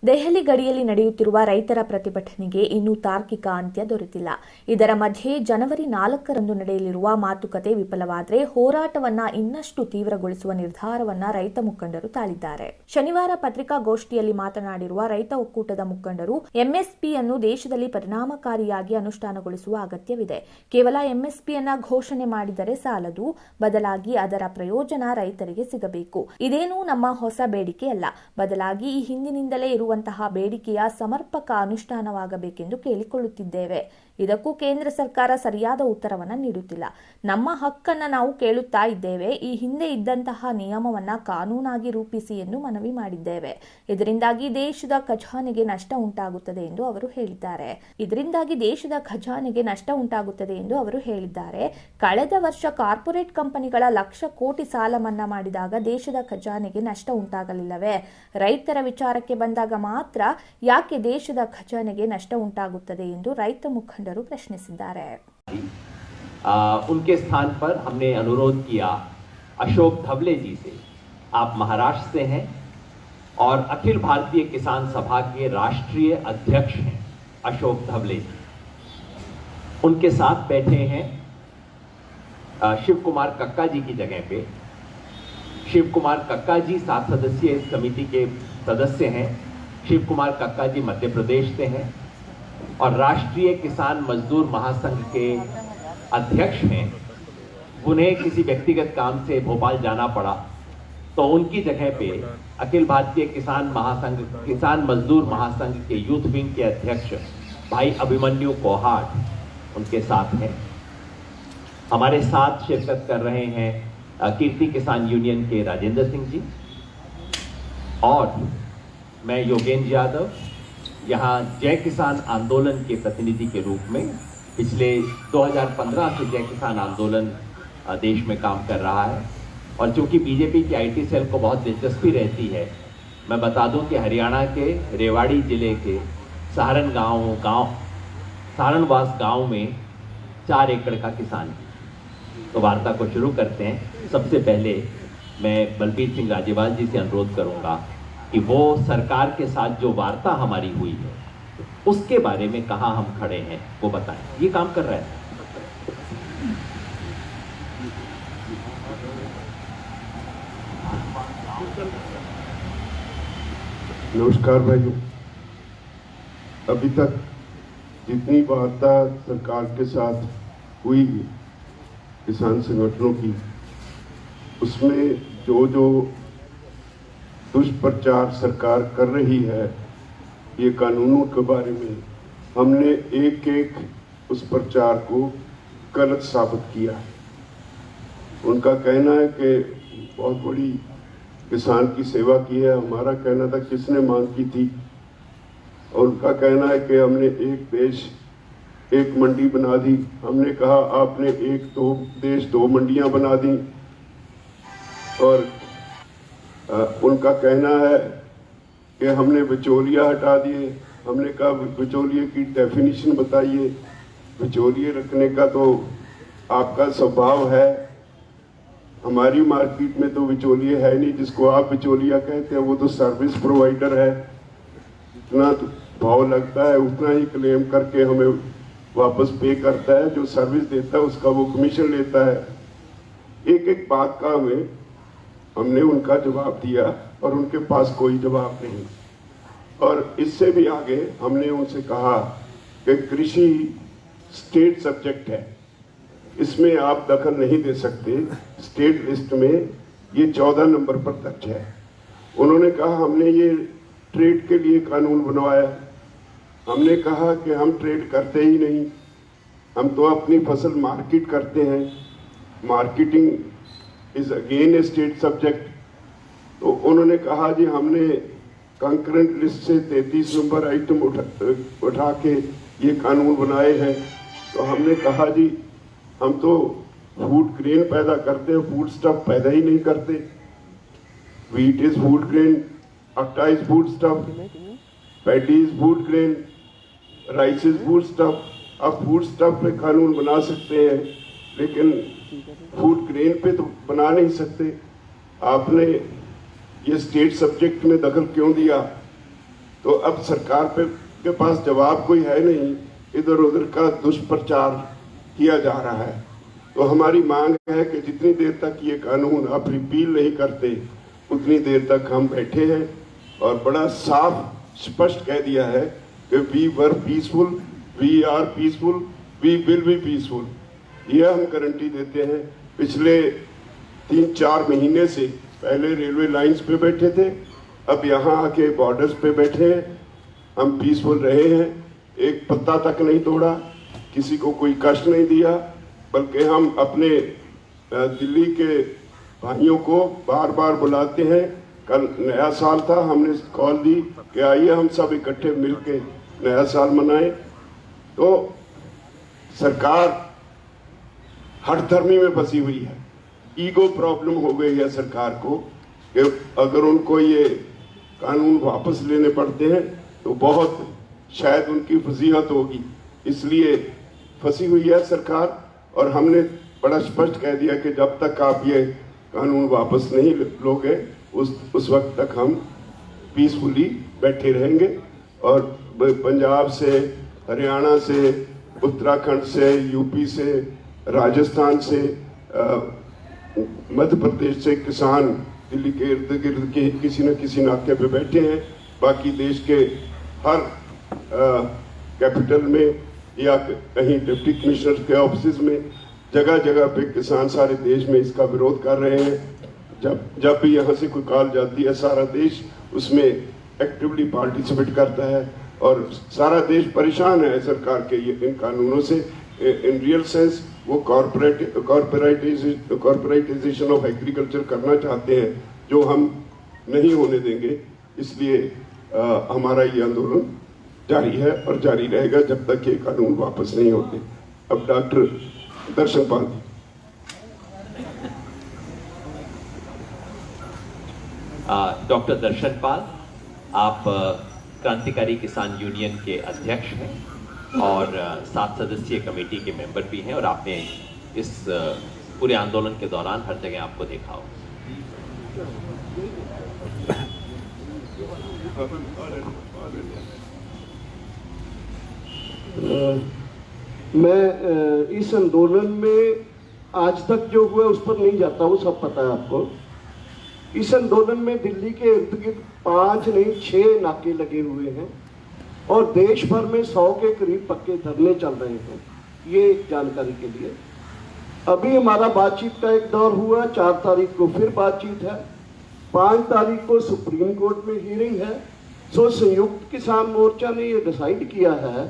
ದೆಹಲಿ ಗಡಿಯಲ್ಲಿ ನಡೆಯುತ್ತಿರುವ ರೈತರ ಪ್ರತಿಭಟನೆಗೆ ಇನ್ನೂ ತಾರ್ಕಿಕ ಅಂತ್ಯ ದೊರೆತಿಲ್ಲ. ಇದರ ಮಧ್ಯೆ ಜನವರಿ 4ರಂದು ನಡೆಯಲಿರುವ ಮಾತುಕತೆ ವಿಫಲವಾದರೆ ಹೋರಾಟವನ್ನ ಇನ್ನಷ್ಟು ತೀವ್ರಗೊಳಿಸುವ ನಿರ್ಧಾರವನ್ನ ರೈತ ಮುಖಂಡರು ತಾಳಿದ್ದಾರೆ. ಶನಿವಾರ ಪತ್ರಿಕಾಗೋಷ್ಠಿಯಲ್ಲಿ ಮಾತನಾಡಿರುವ ರೈತ ಒಕ್ಕೂಟದ ಮುಖಂಡರು, ಎಂಎಸ್ಪಿಯನ್ನು ದೇಶದಲ್ಲಿ ಪರಿಣಾಮಕಾರಿಯಾಗಿ ಅನುಷ್ಠಾನಗೊಳಿಸುವ ಅಗತ್ಯವಿದೆ. ಕೇವಲ ಎಂಎಸ್ಪಿಯನ್ನ ಘೋಷಣೆ ಮಾಡಿದರೆ ಸಾಲದು, ಬದಲಾಗಿ ಅದರ ಪ್ರಯೋಜನ ರೈತರಿಗೆ ಸಿಗಬೇಕು. ಇದೇನೂ ನಮ್ಮ ಹೊಸ ಬೇಡಿಕೆಯಲ್ಲ, ಬದಲಾಗಿ ಈ ಹಿಂದಿನಿಂದಲೇ ಇರುವ ಬೇಡಿಕೆಯ ಸಮರ್ಪಕ ಅನುಷ್ಠಾನವಾಗಬೇಕೆಂದು ಕೇಳಿಕೊಳ್ಳುತ್ತಿದ್ದೇವೆ. ಇದಕ್ಕೂ ಕೇಂದ್ರ ಸರ್ಕಾರ ಸರಿಯಾದ ಉತ್ತರವನ್ನು ನೀಡುತ್ತಿಲ್ಲ. ನಮ್ಮ ಹಕ್ಕನ್ನು ನಾವು ಕೇಳುತ್ತಾ ಇದ್ದೇವೆ. ಈ ಹಿಂದೆ ಇದ್ದಂತಹ ನಿಯಮವನ್ನ ಕಾನೂನಾಗಿ ರೂಪಿಸಿ ಎಂದು ಮನವಿ ಮಾಡಿದ್ದೇವೆ. ಇದರಿಂದಾಗಿ ದೇಶದ ಖಜಾನೆಗೆ ನಷ್ಟ ಉಂಟಾಗುತ್ತದೆ ಎಂದು ಅವರು ಹೇಳಿದ್ದಾರೆ. ಕಳೆದ ವರ್ಷ ಕಾರ್ಪೊರೇಟ್ ಕಂಪನಿಗಳ ಲಕ್ಷ ಕೋಟಿ ಸಾಲ ಮನ್ನಾ ಮಾಡಿದಾಗ ದೇಶದ ಖಜಾನೆಗೆ ನಷ್ಟ ಉಂಟಾಗಲಿಲ್ಲವೇ? ರೈತರ ವಿಚಾರಕ್ಕೆ ಬಂದಾಗ ಮಾತ್ರ ಯಾಕೆ ದೇಶದ ಖಜಾನೆಗೆ ನಷ್ಟ ಉಂಟಾಗುತ್ತದೆ ಎಂದು ರೈತ ಮುಖಂಡರು ಪ್ರಶ್ನಿಸಿದ್ದಾರೆ. उनके स्थान पर हमने अनुरोध किया अशोक धवले जी से। आप महाराष्ट्र से हैं और अखिल भारतीय किसान सभा के राष्ट्रीय अध्यक्ष हैं अशोक धवले जी। उनके साथ बैठे हैं शिव कुमार कक्का जी की जगह पे। शिव कुमार कक्का जी 7 सदस्यीय समिति के सदस्य हैं। शिव कुमार कक्का जी मध्य प्रदेश से हैं और राष्ट्रीय किसान मजदूर महासंघ के अध्यक्ष हैं। उन्हें किसी व्यक्तिगत काम से भोपाल जाना पड़ा तो उनकी जगह पे अखिल भारतीय किसान मजदूर महासंघ के यूथ विंग के अध्यक्ष भाई अभिमन्यु कोहाट उनके साथ हैं। हमारे साथ शिरकत कर रहे हैं कीर्ति किसान यूनियन के राजेंद्र सिंह जी और मैं योगेंद्र यादव, यहाँ जय किसान आंदोलन के प्रतिनिधि के रूप में पिछले 2015 से जय किसान आंदोलन देश में काम कर रहा है। और चूंकि बीजेपी की आईटी सेल को बहुत दिलचस्पी रहती है, मैं बता दूं कि हरियाणा के रेवाड़ी जिले के सहारनवास गांव में 4 एकड़ का किसान है। तो वार्ता को शुरू करते हैं। सबसे पहले मैं बलबीर सिंह राजेवाल जी से अनुरोध करूंगा कि वो सरकार के साथ जो वार्ता हमारी हुई है उसके बारे में कहां हम खड़े हैं वो बताएं। ये काम कर रहे हैं। नमस्कार भाइयों, अभी तक जितनी वार्ता सरकार के साथ हुई किसान संगठनों की, उसमें जो दुष्प्रचार सरकार कर रही है ये कानूनों के बारे में, हमने एक उस प्रचार को गलत साबित किया। उनका कहना है कि बहुत बड़ी किसान की सेवा की है। हमारा कहना था किसने मांग की थी, और उनका कहना है कि हमने एक देश एक मंडी बना दी। हमने कहा आपने एक देश 2 मंडियां बना दी। और उनका कहना है कि हमने बिचौलिया हटा दिए। हमने कहा बिचौलिए की डेफिनेशन बताइए। बिचौलिए रखने का तो आपका स्वभाव है, हमारी मार्केट में तो बिचौलिए है नहीं। जिसको आप बिचौलिया कहते हैं वो तो सर्विस प्रोवाइडर है। जितना भाव लगता है उतना ही क्लेम करके हमें वापस पे करता है। जो सर्विस देता है उसका वो कमीशन लेता है। एक बात का हमने उनका जवाब दिया और उनके पास कोई जवाब नहीं। और इससे भी आगे हमने उनसे कहा कि कृषि स्टेट सब्जेक्ट है, इसमें आप दखल नहीं दे सकते। स्टेट लिस्ट में ये 14 नंबर पर दर्ज है। उन्होंने कहा हमने ये ट्रेड के लिए कानून बनवाया। हमने कहा कि हम ट्रेड करते ही नहीं, हम तो अपनी फसल मार्केट करते हैं। Marketing is again A state subject. तो उन्होंने कहा जी हमने कंकरेंट लिस्ट से 33 नंबर आइटम उठा के ये कानून बनाए हैं। तो हमने कहा जी हम तो फूड ग्रेन पैदा करते हैं, फूड स्टफ पैदा ही नहीं करते। व्हीट इज फूड ग्रेन, आटा is food stuff, paddy is food grain, rice is food stuff. आप फूड स्टफ पे कानून बना सकते हैं लेकिन फूड ग्रेन पे तो बना नहीं सकते। आपने ये स्टेट सब्जेक्ट में दखल क्यों दिया? तो अब सरकार के पास जवाब कोई है नहीं, इधर उधर का दुष्प्रचार किया जा रहा है। तो हमारी मांग है कि जितनी देर तक ये कानून आप रिपील नहीं करते उतनी देर तक हम बैठे हैं, और बड़ा साफ स्पष्ट कह दिया है कि we were peaceful, we are peaceful, we will be peaceful. यह हम गारंटी देते हैं। पिछले 3-4 महीने से पहले रेलवे लाइंस पे बैठे थे, अब यहाँ आके बॉर्डर्स पे बैठे हैं। हम पीसफुल रहे हैं, एक पत्ता तक नहीं तोड़ा, किसी को कोई कष्ट नहीं दिया, बल्कि हम अपने दिल्ली के भाइयों को बार बार बुलाते हैं। कल नया साल था, हमने कॉल दी कि आइए हम सब इकट्ठे मिलके नया साल मनाएं। तो सरकार हठधर्मी में फंसी हुई है, ईगो प्रॉब्लम हो गई है सरकार को कि अगर उनको ये कानून वापस लेने पड़ते हैं तो बहुत शायद उनकी फजीहत होगी, इसलिए फंसी हुई है सरकार। और हमने बड़ा स्पष्ट कह दिया कि जब तक आप ये कानून वापस नहीं लोगे उस वक्त तक हम पीसफुली बैठे रहेंगे। और पंजाब से, हरियाणा से, उत्तराखंड से, यूपी से, राजस्थान से, मध्य प्रदेश से किसान दिल्ली के इर्द गिर्द के किसी न किसी नाके पे बैठे हैं। बाकी देश के हर कैपिटल में या कहीं डिप्टी कमिश्नर के ऑफिस में जगह जगह पे किसान सारे देश में इसका विरोध कर रहे हैं। जब भी यहाँ से कोई कॉल जाती है, सारा देश उसमें एक्टिवली पार्टिसिपेट करता है, और सारा देश परेशान है सरकार के इन कानूनों से। इन रियल सेंस वो कॉर्पोरेटाइजेशन ऑफ एग्रीकल्चर करना चाहते हैं, जो हम नहीं होने देंगे। इसलिए हमारा ये आंदोलन जारी है और जारी रहेगा जब तक ये कानून वापस नहीं होते। अब डॉक्टर दर्शन पाल। डॉक्टर दर्शन पाल, आप क्रांतिकारी किसान यूनियन के अध्यक्ष हैं और 7 सदस्यीय कमेटी के मेंबर भी हैं, और आपने इस पूरे आंदोलन के दौरान हर जगह आपको देखा हो। मैं इस आंदोलन में आज तक जो हुआ उस पर नहीं जाता हूँ, सब पता है आपको। इस आंदोलन में दिल्ली के इर्द गिर्द 5 नहीं 6 नाके लगे हुए हैं और देश भर में 100 के करीब पक्के धरने चल रहे हैं। ये जानकारी के लिए अभी हमारा बातचीत का एक दौर हुआ, 4 तारीख को फिर बातचीत है, 5 तारीख को सुप्रीम कोर्ट में हियरिंग है। सो संयुक्त किसान मोर्चा ने ये डिसाइड किया है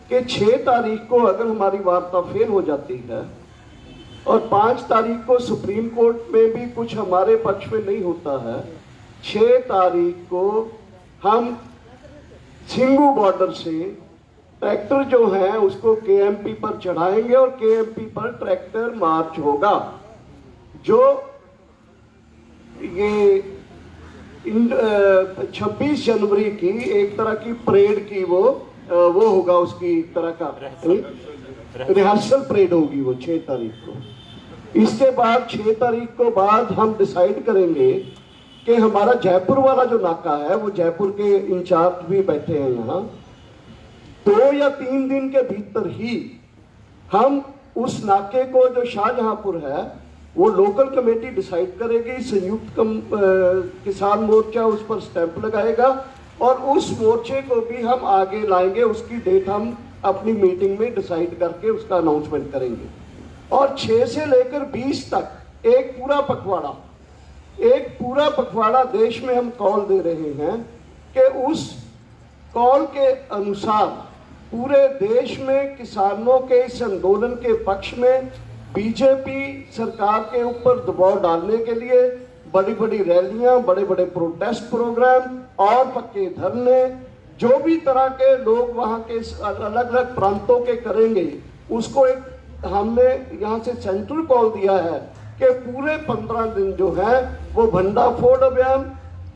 कि 6 तारीख को अगर हमारी वार्ता फेल हो जाती है और 5 तारीख को सुप्रीम कोर्ट में भी कुछ हमारे पक्ष में नहीं होता है, 6 तारीख को हम सिंगू बॉर्डर से ट्रैक्टर जो है उसको केएमपी पर चढ़ाएंगे और केएमपी पर ट्रैक्टर मार्च होगा। जो ये 26 जनवरी की एक तरह की परेड की वो होगा, उसकी एक तरह का रिहर्सल परेड होगी वो 6 तारीख को। इसके बाद 6 तारीख को बाद हम डिसाइड करेंगे कि हमारा जयपुर वाला जो नाका है, वो जयपुर के इंचार्ज भी बैठे हैं यहाँ, 2 या 3 दिन के भीतर ही हम उस नाके को जो शाहजहांपुर है वो लोकल कमेटी डिसाइड करेगी, संयुक्त किसान मोर्चा उस पर स्टैंप लगाएगा और उस मोर्चे को भी हम आगे लाएंगे। उसकी डेट हम अपनी मीटिंग में डिसाइड करके उसका अनाउंसमेंट करेंगे। और 6 से लेकर 20 तक एक पूरा पखवाड़ा देश में हम कॉल दे रहे हैं कि उस कॉल के अनुसार पूरे देश में किसानों के इस आंदोलन के पक्ष में बीजेपी सरकार के ऊपर दबाव डालने के लिए बड़ी बड़ी रैलियां, बड़े बड़े प्रोटेस्ट प्रोग्राम और पक्के धरने, जो भी तरह के लोग वहां के अलग अलग प्रांतों के करेंगे, उसको एक हमने यहाँ से सेंट्रल कॉल दिया है कि पूरे 15 दिन जो है वो भंडाफोड़ अभियान,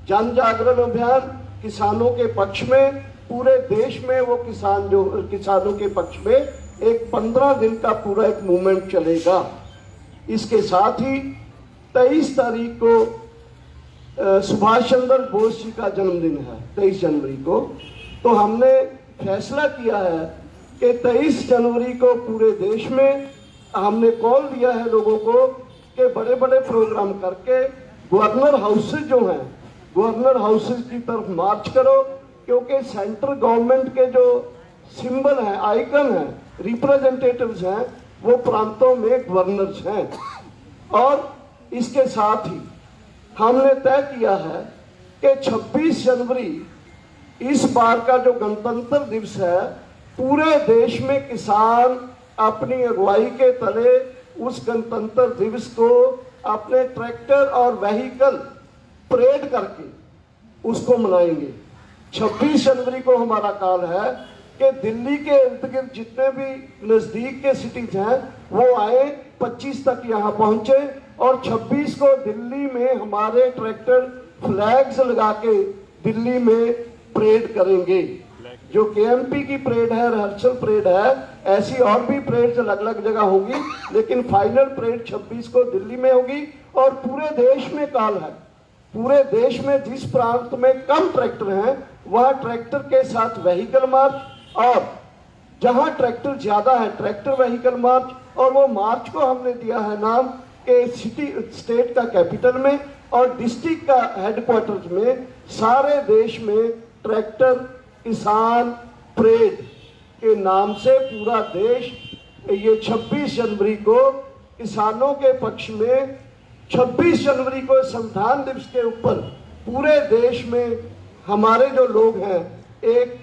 जन जागरण अभियान किसानों के पक्ष में पूरे देश में वो किसानों के पक्ष में एक 15 दिन का पूरा एक मूवमेंट चलेगा। इसके साथ ही 23 तारीख को सुभाष चंद्र बोस जी का जन्मदिन है 23 जनवरी को, तो हमने फैसला किया है कि 23 जनवरी को पूरे देश में हमने कॉल दिया है लोगों को कि बड़े बड़े प्रोग्राम करके गवर्नर हाउसेज जो हैं, गवर्नर हाउसेज की तरफ मार्च करो, क्योंकि सेंट्रल गवर्नमेंट के जो सिंबल हैं, आइकन हैं, रिप्रेजेंटेटिव्स हैं, वो प्रांतों में गवर्नर्स हैं। और इसके साथ ही हमने तय किया है कि 26 जनवरी इस बार का जो गणतंत्र दिवस है, पूरे देश में किसान अपनी अगुवाई के तले उस गणतंत्र दिवस को अपने ट्रैक्टर और व्हीकल परेड करके उसको मनाएंगे। 26 जनवरी को हमारा कॉल है कि दिल्ली के इर्द गिर्द जितने भी नजदीक के सिटीज हैं वो आए, 25 तक यहाँ पहुंचे और 26 को दिल्ली में हमारे ट्रैक्टर फ्लैग्स लगा के दिल्ली में परेड करेंगे। जो केएमपी की परेड है, रिहर्सल परेड है, ऐसी और भी परेड्स अलग अलग जगह होगी, लेकिन फाइनल परेड 26 को दिल्ली में होगी। और पूरे देश में कॉल है, पूरे देश में जिस प्रांत में कम ट्रैक्टर हैं वहां ट्रैक्टर के साथ व्हीकल मार्च, और जहां ट्रैक्टर ज्यादा है ट्रैक्टर व्हीकल मार्च। और वो मार्च को हमने दिया है नाम के सिटी स्टेट का कैपिटल में और डिस्ट्रिक्ट का हेडक्वार्टर्स में सारे देश में ट्रैक्टर किसान परेड के नाम से पूरा देश ये 26 जनवरी को किसानों के पक्ष में, 26 जनवरी को संविधान दिवस के ऊपर पूरे देश में हमारे जो लोग हैं एक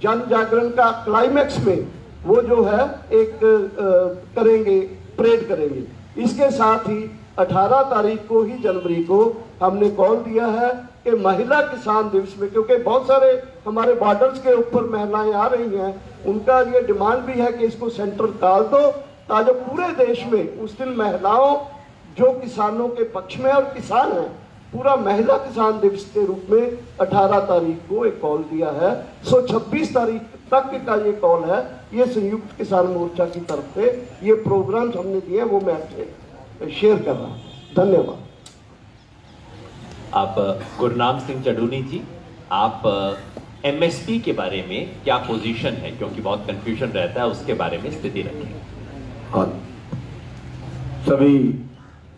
जन जागरण का क्लाइमैक्स में वो जो है एक करेंगे, परेड करेंगे। इसके साथ ही 18 तारीख को ही जनवरी को हमने कॉल दिया है कि महिला किसान दिवस में, क्योंकि बहुत सारे हमारे बॉर्डर्स के ऊपर महिलाएं आ रही हैं, उनका ये डिमांड भी है कि इसको सेंट्रल डाल दो ताकि पूरे देश में उस दिन महिलाओं जो किसानों के पक्ष में और किसान हैं, पूरा महिला किसान दिवस के रूप में 18 तारीख को एक कॉल दिया है। 26 तारीख तक का ये कॉल है, ये संयुक्त किसान मोर्चा की तरफ से ये प्रोग्राम्स हमने दिए, वो मैं आपसे शेयर कर रहा हूँ। धन्यवाद। आप गुरनाम सिंह चडूनी जी, आप एमएसपी के बारे में क्या पोजीशन है, क्योंकि बहुत कंफ्यूजन रहता है, उसके बारे में स्थिति रखें। हाँ, सभी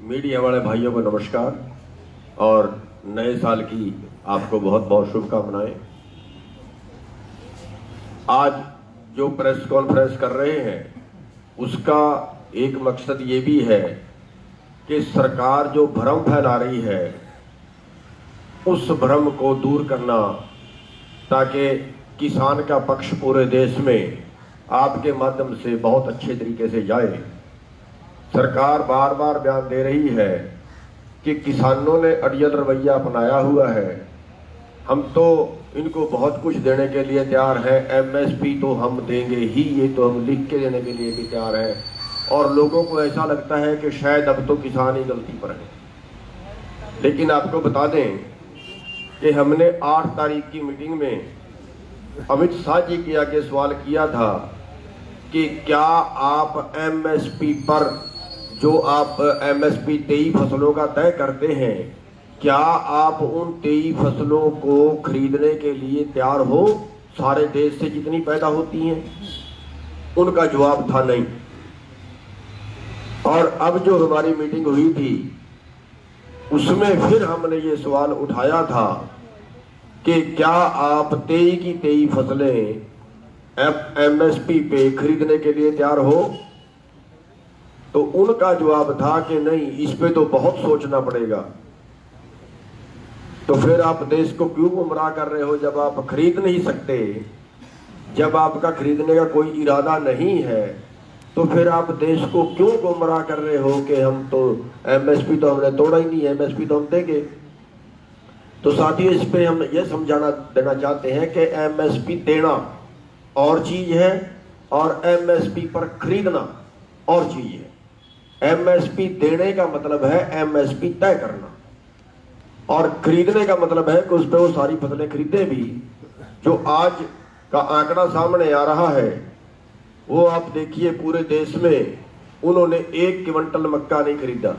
मीडिया वाले भाइयों को नमस्कार और नए साल की आपको बहुत बहुत शुभकामनाएं। आज जो प्रेस कॉन्फ्रेंस कर रहे हैं उसका एक मकसद ये भी है कि सरकार जो भ्रम फैला रही है उस भ्रम को दूर करना, ताकि किसान का पक्ष पूरे देश में आपके माध्यम से बहुत अच्छे तरीके से जाए। सरकार बार बार बयान दे रही है कि किसानों ने अड़ियल रवैया अपनाया हुआ है, हम तो इनको बहुत कुछ देने के लिए तैयार हैं, एमएसपी तो हम देंगे ही, ये तो हम लिख के देने के लिए भी तैयार हैं। और लोगों को ऐसा लगता है कि शायद अब तो किसान ही गलती पर है। लेकिन आपको बता दें कि हमने 8 तारीख की मीटिंग में अमित शाह जी के आगे सवाल किया था कि क्या आप एमएसपी पर, जो आप एमएसपी 23 फसलों का तय करते हैं, क्या आप उन 23 फसलों को खरीदने के लिए तैयार हो सारे देश से जितनी पैदा होती हैं? उनका जवाब था नहीं। और अब जो हमारी मीटिंग हुई थी उसमें फिर हमने ये सवाल उठाया था कि क्या आप 23 की 23 फसलें एमएसपी पे खरीदने के लिए तैयार हो? तो उनका जवाब था कि नहीं, इस पे तो बहुत सोचना पड़ेगा। तो फिर आप देश को क्यों गुमराह कर रहे हो जब आप खरीद नहीं सकते, जब आपका खरीदने का कोई इरादा नहीं है, तो फिर आप देश को क्यों गुमराह कर रहे हो कि हम तो एमएसपी तो हमने तोड़ा ही नहीं, एमएसपी तो हम देंगे। तो साथियों, इस पे हम ये समझाना देना चाहते हैं कि एमएसपी देना और चीज है और एमएसपी पर खरीदना और चीज है। एमएसपी देने का मतलब है एमएसपी तय करना, और खरीदने का मतलब है कि उस पर वो सारी फसलें खरीदे भी। जो आज का आंकड़ा सामने आ रहा है वो आप देखिए, पूरे देश में उन्होंने 1 क्विंटल मक्का नहीं खरीदा,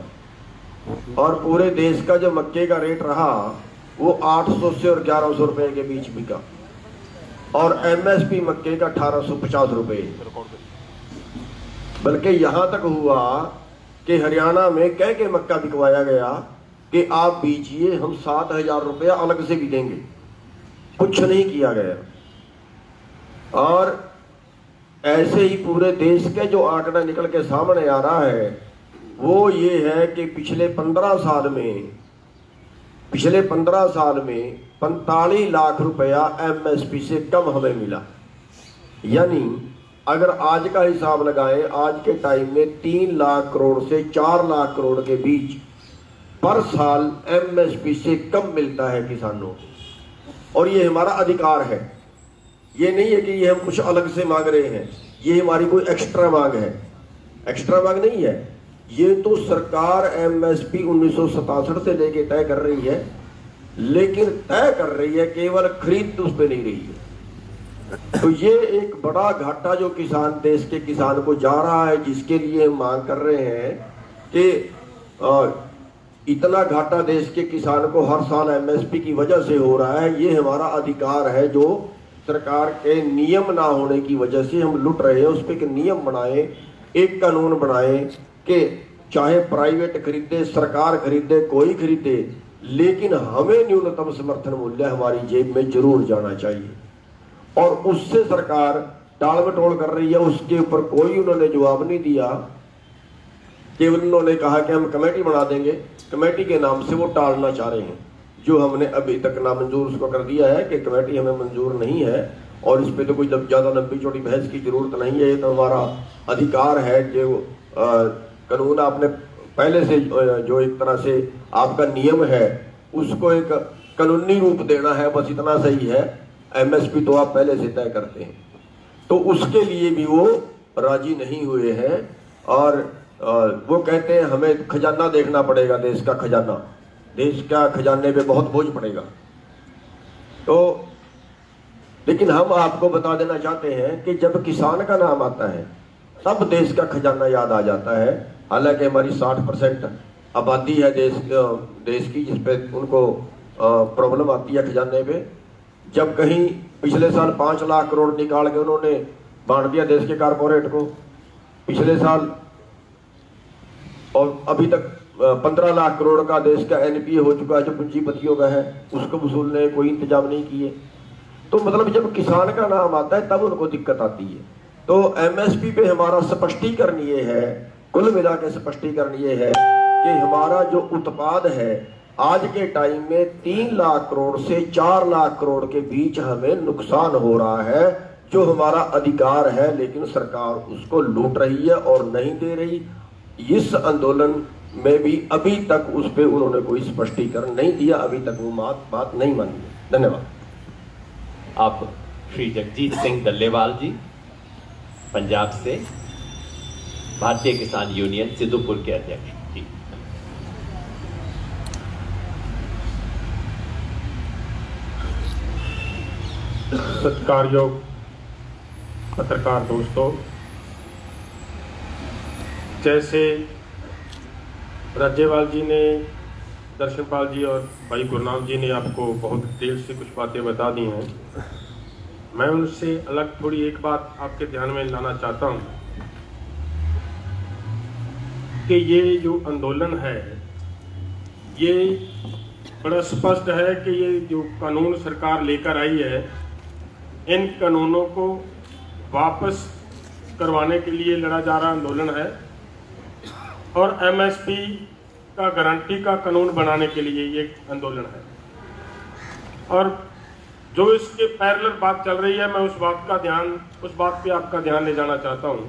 और पूरे देश का जो मक्के का रेट रहा वो 800 से और 1100 रुपए के बीच बिका, और एमएसपी मक्के का 1850 रुपए। बल्कि यहां तक हुआ कि हरियाणा में कह के मक्का बिकवाया गया कि आप बीजिए, हम 7000 रुपया अलग से भी देंगे। कुछ नहीं किया गया। और ऐसे ही पूरे देश के जो आंकड़ा निकल के सामने आ रहा है वो ये है कि पिछले 15 साल में 45 लाख रुपया एमएसपी से कम हमें मिला। यानी अगर आज का हिसाब लगाएं, आज के टाइम में 3 लाख करोड़ से 4 लाख करोड़ के बीच पर साल एमएसपी से कम मिलता है किसानों को। और ये हमारा अधिकार है, ये नहीं है कि ये हम कुछ अलग से मांग रहे हैं, ये हमारी कोई एक्स्ट्रा मांग है। एक्स्ट्रा मांग नहीं है, ये तो सरकार एमएसपी 1967 से लेके तय कर रही है, लेकिन तय कर रही है, केवल खरीद तो उस पर नहीं रही है। तो ये एक बड़ा घाटा जो किसान, देश के किसान को जा रहा है, जिसके लिए हम मांग कर रहे हैं कि इतना घाटा देश के किसान को हर साल एमएसपी की वजह से हो रहा है, ये हमारा अधिकार है जो सरकार के नियम ना होने की वजह से हम लुट रहे हैं। उस पर एक नियम बनाए, एक कानून बनाए कि चाहे प्राइवेट खरीदे, सरकार खरीदे, कोई खरीदे, लेकिन हमें न्यूनतम समर्थन मूल्य हमारी जेब में जरूर जाना चाहिए। और उससे सरकार टाल मटोल कर रही है, उसके ऊपर कोई उन्होंने जवाब नहीं दिया। केवल उन्होंने कहा कि हम कमेटी बना देंगे, कमेटी के नाम से वो टालना चाह रहे हैं। जो हमने अभी तक नामंजूर उसको कर दिया है कि कमेटी हमें मंजूर नहीं है, और इस पे तो कोई ज्यादा लंबी चौड़ी बहस की जरूरत नहीं है। ये तो हमारा अधिकार है कि कानून आपने पहले से जो एक तरह से आपका नियम है उसको एक कानूनी रूप देना है, बस इतना सही है। एमएसपी तो आप पहले से तय करते हैं, तो उसके लिए भी वो राजी नहीं हुए हैं। और वो कहते हैं हमें खजाना देखना पड़ेगा, देश का खजाना, देश का खजाने पे बहुत बोझ पड़ेगा। तो लेकिन हम आपको बता देना चाहते हैं कि जब किसान का नाम आता है तब देश का खजाना याद आ जाता है। हालांकि हमारी 60% आबादी है देश की, जिसपे उनको प्रॉब्लम आती है खजाने पे। जब कहीं पिछले साल 5 लाख करोड़ निकाल के उन्होंने बांट दिया देश के कारपोरेट को पिछले साल, और अभी तक 15 लाख करोड़ का देश का एनपीए हो चुका है जो पूंजीपतियों का है, उसको वसूलने कोई इंतजाम नहीं किए। तो मतलब जब किसान का नाम आता है तब उनको दिक्कत आती है। तो एमएसपी पे हमारा स्पष्टीकरण ये है, कुल मिला के स्पष्टीकरण ये है कि हमारा जो उत्पाद है आज के टाइम में 3 लाख करोड़ से 4 लाख करोड़ के बीच हमें नुकसान हो रहा है, जो हमारा अधिकार है, लेकिन सरकार उसको लूट रही है और नहीं दे रही। इस आंदोलन में भी अभी तक उस पर उन्होंने कोई स्पष्टीकरण नहीं दिया, अभी तक वो बात नहीं मानी। धन्यवाद। आप श्री जगजीत सिंह डल्लेवाल जी पंजाब से, भारतीय किसान यूनियन सिद्धूपुर के अध्यक्ष जी। सत्कारयोग पत्रकार दोस्तों, जैसे राज्यपाल जी ने, दर्शनपाल जी और भाई गुरनाम जी ने आपको बहुत डिटेल से कुछ बातें बता दी हैं, मैं उनसे अलग थोड़ी एक बात आपके ध्यान में लाना चाहता हूं कि ये जो आंदोलन है ये बड़ा स्पष्ट है कि ये जो कानून सरकार लेकर आई है, इन कानूनों को वापस करवाने के लिए लड़ा जा रहा आंदोलन है, और एमएसपी का गारंटी का कानून बनाने के लिए ये आंदोलन है। और जो इसके पैरेलल बात चल रही है, मैं उस बात पे आपका ध्यान ले जाना चाहता हूं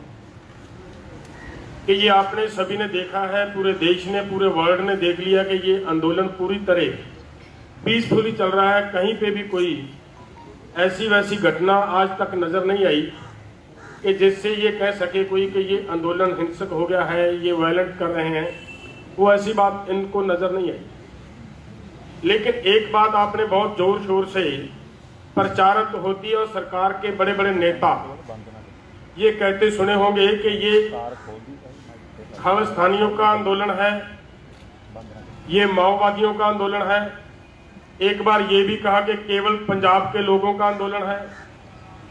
कि ये आपने सभी ने देखा है, पूरे देश ने, पूरे वर्ल्ड ने देख लिया कि ये आंदोलन पूरी तरह पीसफुली चल रहा है। कहीं पे भी कोई ऐसी वैसी घटना आज तक नजर नहीं आई कि जिससे ये कह सके कोई कि ये आंदोलन हिंसक हो गया है, ये वायलेंट कर रहे हैं, वो ऐसी बात इनको नजर नहीं आई। लेकिन एक बात आपने बहुत जोर शोर से प्रचारित होती है, और सरकार के बड़े बड़े नेता ये कहते सुने होंगे कि ये खालिस्तानियों का आंदोलन है, ये माओवादियों का आंदोलन है, एक बार ये भी कहा कि केवल पंजाब के लोगों का आंदोलन है,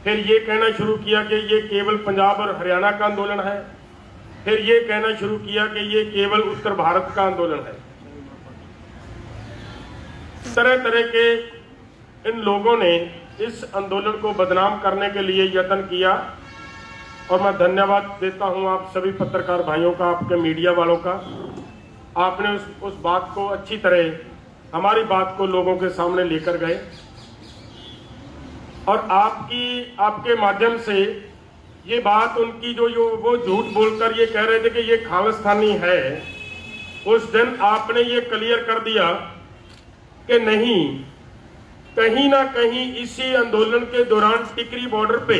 फिर ये कहना शुरू किया कि ये केवल पंजाब और हरियाणा का आंदोलन है, फिर ये कहना शुरू किया कि ये केवल उत्तर भारत का आंदोलन है। तरह तरह के इन लोगों ने इस आंदोलन को बदनाम करने के लिए यत्न किया और मैं धन्यवाद देता हूं आप सभी पत्रकार भाइयों का, आपके मीडिया वालों का। आपने उस बात को अच्छी तरह, हमारी बात को लोगों के सामने लेकर गए और आपके माध्यम से ये बात उनकी जो वो झूठ बोलकर ये कह रहे थे कि ये खालिस्तानी है, उस दिन आपने ये क्लियर कर दिया कि नहीं, कहीं ना कहीं इसी आंदोलन के दौरान टिकरी बॉर्डर पे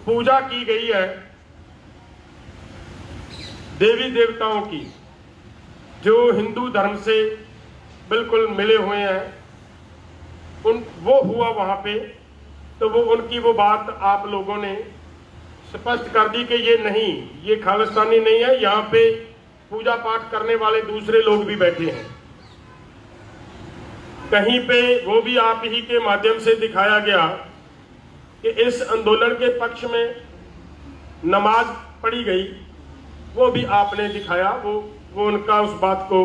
पूजा की गई है देवी देवताओं की, जो हिंदू धर्म से बिल्कुल मिले हुए हैं। वो हुआ वहां पे, तो वो उनकी वो बात आप लोगों ने स्पष्ट कर दी कि ये नहीं, ये खालिस्तानी नहीं है, यहाँ पे पूजा पाठ करने वाले दूसरे लोग भी बैठे हैं। कहीं पे वो भी आप ही के माध्यम से दिखाया गया कि इस आंदोलन के पक्ष में नमाज पढ़ी गई, वो भी आपने दिखाया। वो उनका उस बात को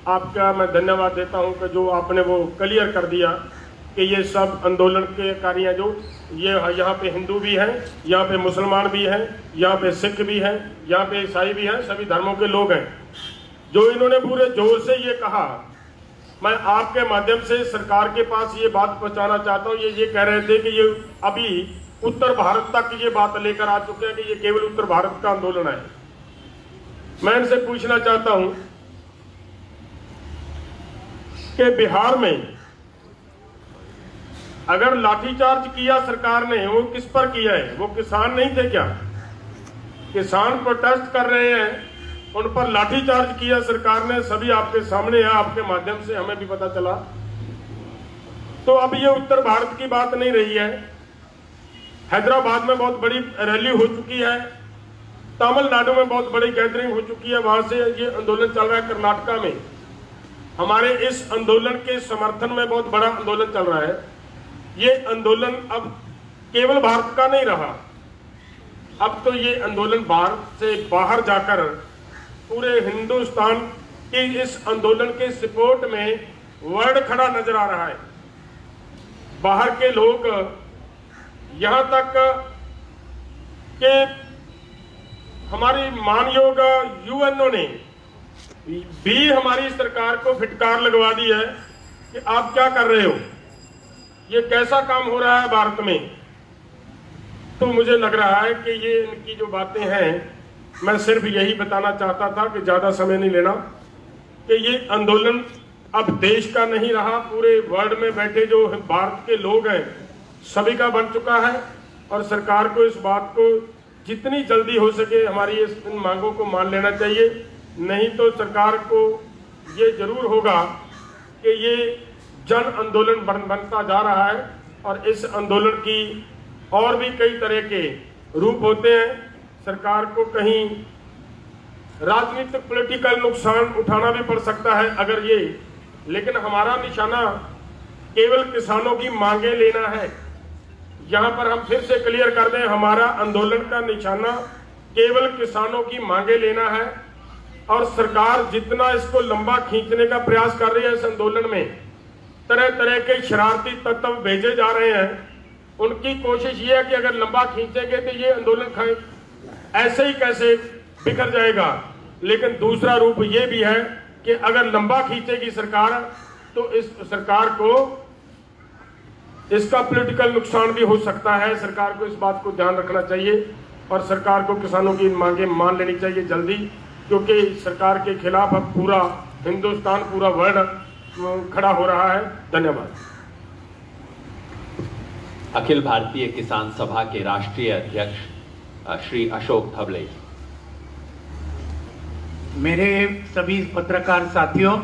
आपका मैं धन्यवाद देता हूं कि जो आपने वो क्लियर कर दिया कि ये सब आंदोलन के कार्य जो ये यहाँ पे हिंदू भी हैं, यहाँ पे मुसलमान भी हैं, यहाँ पे सिख भी हैं, यहाँ पे ईसाई भी हैं, सभी धर्मों के लोग हैं। जो इन्होंने पूरे जोर से ये कहा, मैं आपके माध्यम से सरकार के पास ये बात पहुंचाना चाहता हूँ। ये कह रहे थे कि ये अभी उत्तर भारत तक ये बात लेकर आ चुके हैं कि ये केवल उत्तर भारत का आंदोलन है। मैं इनसे पूछना चाहता हूं कि बिहार में अगर लाठीचार्ज किया सरकार ने, वो किस पर किया है? वो किसान नहीं थे क्या? किसान प्रोटेस्ट कर रहे हैं, उन पर लाठीचार्ज किया सरकार ने, सभी आपके सामने है, आपके माध्यम से हमें भी पता चला। तो अब ये उत्तर भारत की बात नहीं रही है। हैदराबाद में बहुत बड़ी रैली हो चुकी है, तमिलनाडु में बहुत बड़ी गैदरिंग हो चुकी है, वहां से ये आंदोलन चल रहा है। कर्नाटका में हमारे इस आंदोलन के समर्थन में बहुत बड़ा आंदोलन चल रहा है। ये आंदोलन अब केवल भारत का नहीं रहा, अब तो ये आंदोलन भारत से बाहर जाकर पूरे हिंदुस्तान के इस आंदोलन के सपोर्ट में वर्ल्ड खड़ा नजर आ रहा है। बाहर के लोग यहां तक कि हमारी मानयोग यूएनओ ने भी हमारी सरकार को फिटकार लगवा दी है कि आप क्या कर रहे हो, ये कैसा काम हो रहा है भारत में। तो मुझे लग रहा है कि ये इनकी जो बातें हैं, मैं सिर्फ यही बताना चाहता था कि ज्यादा समय नहीं लेना, कि ये आंदोलन अब देश का नहीं रहा, पूरे वर्ल्ड में बैठे जो भारत के लोग हैं सभी का बन चुका है। और सरकार को इस बात को जितनी जल्दी हो सके हमारी इन मांगों को मान लेना चाहिए, नहीं तो सरकार को ये जरूर होगा कि ये जन आंदोलन बनता जा रहा है और इस आंदोलन की और भी कई तरह के रूप होते हैं। सरकार को कहीं राजनीतिक पॉलिटिकल नुकसान उठाना भी पड़ सकता है अगर ये, लेकिन हमारा निशाना केवल किसानों की मांगे लेना है। यहाँ पर हम फिर से क्लियर कर दें, हमारा आंदोलन का निशाना केवल किसानों की मांगे लेना है। और सरकार जितना इसको लंबा खींचने का प्रयास कर रही है, इस आंदोलन में तरह तरह के शरारती तत्व भेजे जा रहे हैं, उनकी कोशिश ये है कि अगर लंबा खींचेंगे तो ये आंदोलन ऐसे ही कैसे बिखर जाएगा। लेकिन दूसरा रूप ये भी है कि अगर लंबा खींचेगी सरकार तो इस सरकार को इसका पॉलिटिकल नुकसान भी हो सकता है। सरकार को इस बात को ध्यान रखना चाहिए और सरकार को किसानों की मांगे मान लेनी चाहिए जल्दी, क्योंकि सरकार के खिलाफ अब पूरा हिंदुस्तान, पूरा वर्ल्ड खड़ा हो रहा है। धन्यवाद। अखिल भारतीय किसान सभा के राष्ट्रीय अध्यक्ष श्री अशोक धवले। मेरे सभी पत्रकार साथियों,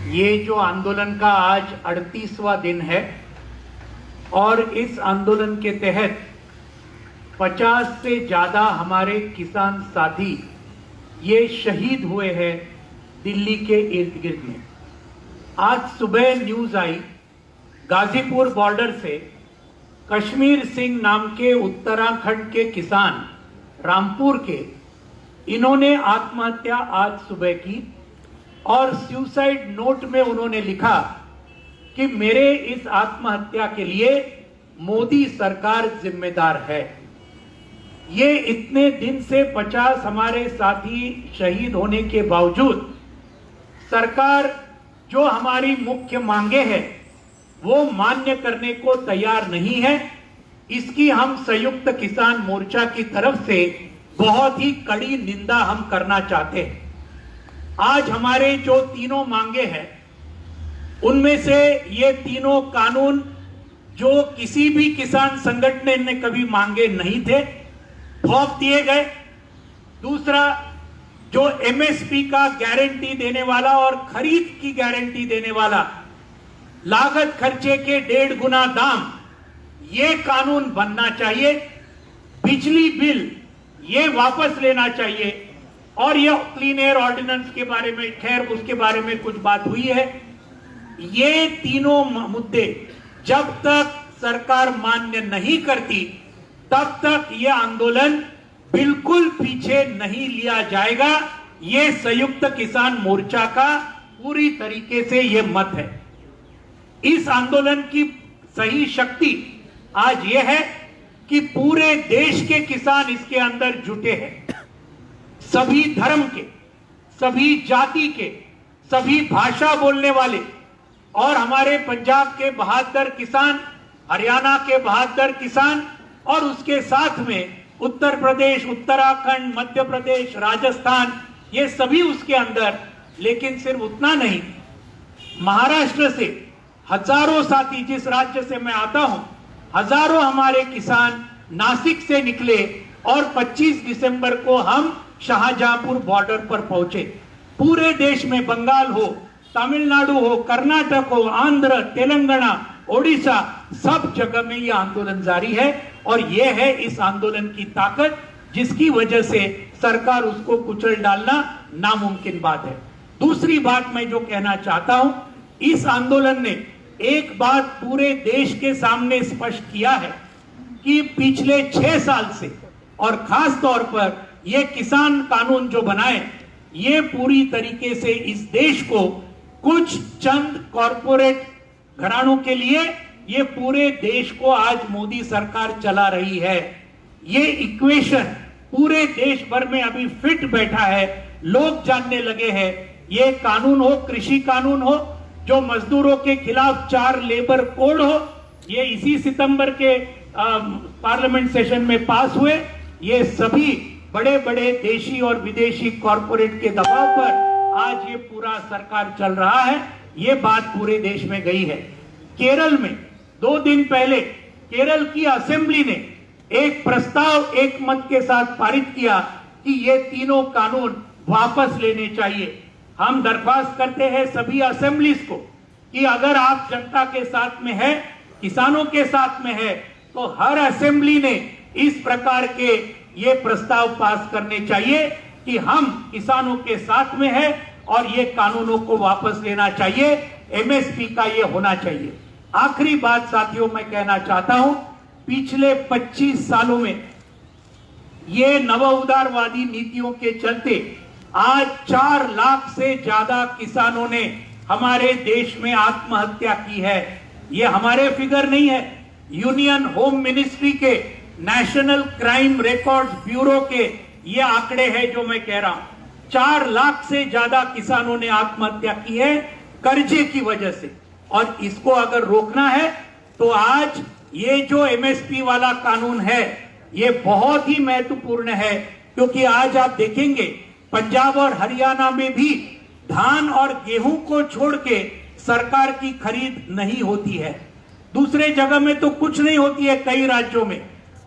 ये जो आंदोलन का आज 38वां दिन है और इस आंदोलन के तहत 50 से ज्यादा हमारे किसान साथी ये शहीद हुए हैं दिल्ली के इर्द गिर्द में। आज सुबह न्यूज आई गाजीपुर बॉर्डर से कश्मीर सिंह नाम के उत्तराखंड के किसान रामपुर के, इन्होंने आत्महत्या आज सुबह की और सुसाइड नोट में उन्होंने लिखा कि मेरे इस आत्महत्या के लिए मोदी सरकार जिम्मेदार है। ये इतने दिन से 50 हमारे साथी शहीद होने के बावजूद सरकार जो हमारी मुख्य मांगे हैं वो मान्य करने को तैयार नहीं है। इसकी हम संयुक्त किसान मोर्चा की तरफ से बहुत ही कड़ी निंदा हम करना चाहते हैं। आज हमारे जो तीनों मांगे हैं उनमें से ये तीनों कानून जो किसी भी किसान संगठन ने कभी मांगे नहीं थे, थोप दिए गए। दूसरा, जो एमएसपी का गारंटी देने वाला और खरीद की गारंटी देने वाला, लागत खर्चे के 1.5 गुना दाम, ये कानून बनना चाहिए। बिजली बिल ये वापस लेना चाहिए। और यह क्लीन एयर ऑर्डिनेंस के बारे में, खैर उसके बारे में कुछ बात हुई है। ये तीनों मुद्दे जब तक सरकार मान्य नहीं करती तब तक यह आंदोलन बिल्कुल पीछे नहीं लिया जाएगा। ये संयुक्त किसान मोर्चा का पूरी तरीके से ये मत है। इस आंदोलन की सही शक्ति आज ये है कि पूरे देश के किसान इसके अंदर जुटे हैं। सभी धर्म के, सभी जाति के, सभी भाषा बोलने वाले, और हमारे पंजाब के बहादुर किसान, हरियाणा के बहादुर किसान, और उसके साथ में उत्तर प्रदेश, उत्तराखंड, मध्य प्रदेश, राजस्थान, ये सभी उसके अंदर। लेकिन सिर्फ उतना नहीं, महाराष्ट्र से हजारों साथी, जिस राज्य से मैं आता हूं, हजारों हमारे किसान नासिक से निकले और 25 दिसंबर को हम शाहजहांपुर बॉर्डर पर पहुंचे। पूरे देश में, बंगाल हो, तमिलनाडु हो, कर्नाटक हो, आंध्र, तेलंगाना, ओडिशा, सब जगह में यह आंदोलन जारी है। और यह है इस आंदोलन की ताकत, जिसकी वजह से सरकार उसको कुचल डालना नामुमकिन बात है। दूसरी बात मैं जो कहना चाहता हूं, इस आंदोलन ने एक बात पूरे देश के सामने स्पष्ट किया है कि पिछले 6 साल से, और खास तौर पर ये किसान कानून जो बनाए, ये पूरी तरीके से इस देश को कुछ चंद कॉरपोरेट घरानों के लिए, ये पूरे देश को आज मोदी सरकार चला रही है। ये इक्वेशन पूरे देश भर में अभी फिट बैठा है। लोग जानने लगे हैं, ये कानून हो, कृषि कानून हो, जो मजदूरों के खिलाफ 4 लेबर कोड हो, ये इसी सितंबर के पार्लियामेंट सेशन में पास हुए। ये सभी बड़े बड़े देशी और विदेशी कॉरपोरेट के दबाव पर आज ये पूरा सरकार चल रहा है। ये बात पूरे देश में गई है। केरल में 2 दिन पहले केरल की असेंबली ने एक प्रस्ताव एक मत के साथ पारित किया कि ये तीनों कानून वापस लेने चाहिए। हम दरख्वास्त करते हैं सभी असेंबलीज को कि अगर आप जनता के साथ में है, किसानों के साथ में है, तो हर असेंबली ने इस प्रकार के ये प्रस्ताव पास करने चाहिए कि हम किसानों के साथ में है और ये कानूनों को वापस लेना चाहिए। एमएसपी का ये होना चाहिए। आखिरी बात साथियों मैं कहना चाहता हूं, पिछले 25 सालों में ये नव उदारवादी नीतियों के चलते आज 4 लाख से ज्यादा किसानों ने हमारे देश में आत्महत्या की है। ये हमारे फिगर नहीं है, यूनियन होम मिनिस्ट्री के, नेशनल क्राइम रिकॉर्ड्स ब्यूरो के ये आंकड़े हैं जो मैं कह रहा हूं। 4 लाख से ज्यादा किसानों ने आत्महत्या की है कर्जे की वजह से। और इसको अगर रोकना है तो आज ये जो एमएसपी वाला कानून है ये बहुत ही महत्वपूर्ण है, क्योंकि आज आप देखेंगे पंजाब और हरियाणा में भी धान और गेहूं को छोड़ के सरकार की खरीद नहीं होती है। दूसरे जगह में तो कुछ नहीं होती है कई राज्यों में।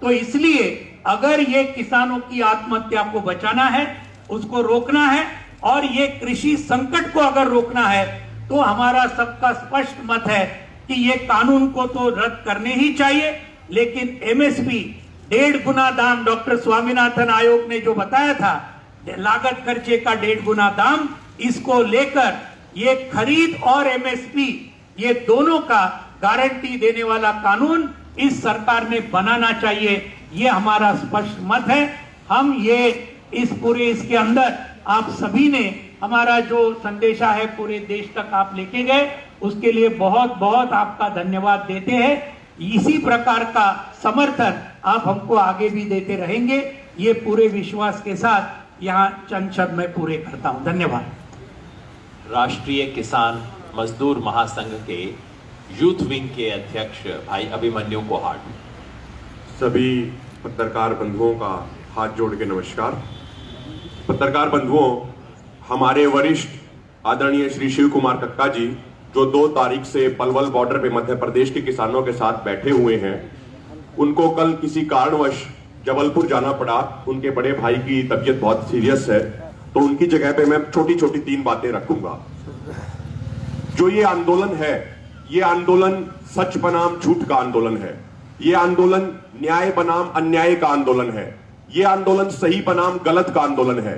तो इसलिए अगर ये किसानों की आत्महत्या को बचाना है, उसको रोकना है, और ये कृषि संकट को अगर रोकना है, तो हमारा सबका स्पष्ट मत है कि ये कानून को तो रद्द करने ही चाहिए। लेकिन एमएसपी 1.5 गुना दाम, डॉक्टर स्वामीनाथन आयोग ने जो बताया था, लागत खर्चे का 1.5 गुना दाम, इसको लेकर ये खरीद और एमएसपी ये दोनों का गारंटी देने वाला कानून इस सरकार ने बनाना चाहिए, ये हमारा स्पष्ट मत है। हम ये इस पूरे इसके अंदर आप सभी ने हमारा जो संदेशा है पूरे देश तक आप लेके गए, उसके लिए बहुत बहुत आपका धन्यवाद देते हैं। इसी प्रकार का समर्थन आप हमको आगे भी देते रहेंगे, ये पूरे विश्वास के साथ यहाँ चंद शब्द में पूरे करता हूँ। धन्यवाद। राष्ट्रीय किसान मजदूर महासंघ के यूथ विंग के अध्यक्ष भाई अभिमन्यु कोहाट। सभी पत्रकार बंधुओं का हाथ जोड़ के नमस्कार। पत्रकार बंधुओं, हमारे वरिष्ठ आदरणीय श्री शिव कुमार कक्का जी जो 2 तारीख से पलवल बॉर्डर पे मध्य प्रदेश के किसानों के साथ बैठे हुए हैं, उनको कल किसी कारणवश जबलपुर जाना पड़ा। उनके बड़े भाई की तबीयत बहुत सीरियस है, तो उनकी जगह पे मैं छोटी छोटी 3 बातें रखूंगा। जो ये आंदोलन है, ये आंदोलन सच बनाम झूठ का आंदोलन है। ये आंदोलन न्याय बनाम अन्याय का आंदोलन है। ये आंदोलन सही बनाम गलत का आंदोलन है।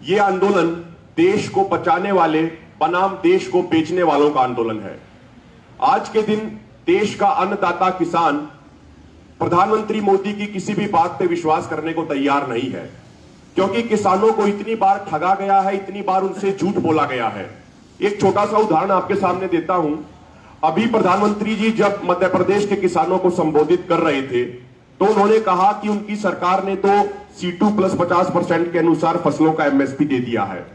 ये आंदोलन देश को बचाने वाले बनाम देश को बेचने वालों का आंदोलन है। आज के दिन देश का अन्नदाता किसान प्रधानमंत्री मोदी की किसी भी बात पे विश्वास करने को तैयार नहीं है, क्योंकि किसानों को इतनी बार ठगा गया है, इतनी बार उनसे झूठ बोला गया है। एक छोटा सा उदाहरण आपके सामने देता हूं। अभी प्रधानमंत्री जी जब मध्य प्रदेश के किसानों को संबोधित कर रहे थे, तो उन्होंने कहा कि उनकी सरकार ने तो C2 प्लस 50% के अनुसार फसलों का MSP दे दिया है,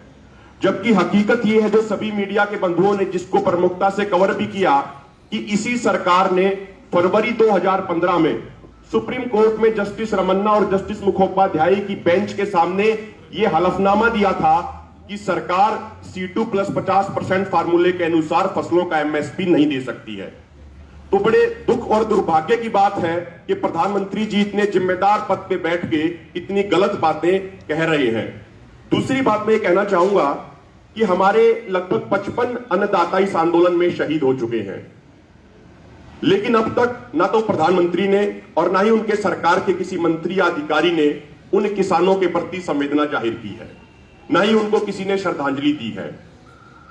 जबकि हकीकत यह है, जो सभी मीडिया के बंधुओं ने जिसको प्रमुखता से कवर भी किया, कि इसी सरकार ने फरवरी 2015 में सुप्रीम कोर्ट में जस्टिस रमन्ना और जस्टिस मुखोपाध्याय की बेंच के सामने यह हलफनामा दिया था कि सरकार C2 प्लस 50% फार्मूले के अनुसार फसलों का MSP नहीं दे सकती है। तो बड़े दुख और दुर्भाग्य की बात है कि प्रधानमंत्री जी इतने जिम्मेदार पद पे बैठ के इतनी गलत बातें कह रहे हैं। दूसरी बात मैं कहना चाहूंगा कि हमारे लगभग 55 अन्नदाता इस आंदोलन में शहीद हो चुके हैं, लेकिन अब तक ना तो प्रधानमंत्री ने और ना ही उनके सरकार के किसी मंत्री या अधिकारी ने उन किसानों के प्रति संवेदना जाहिर की है, ना ही उनको किसी ने श्रद्धांजलि दी है।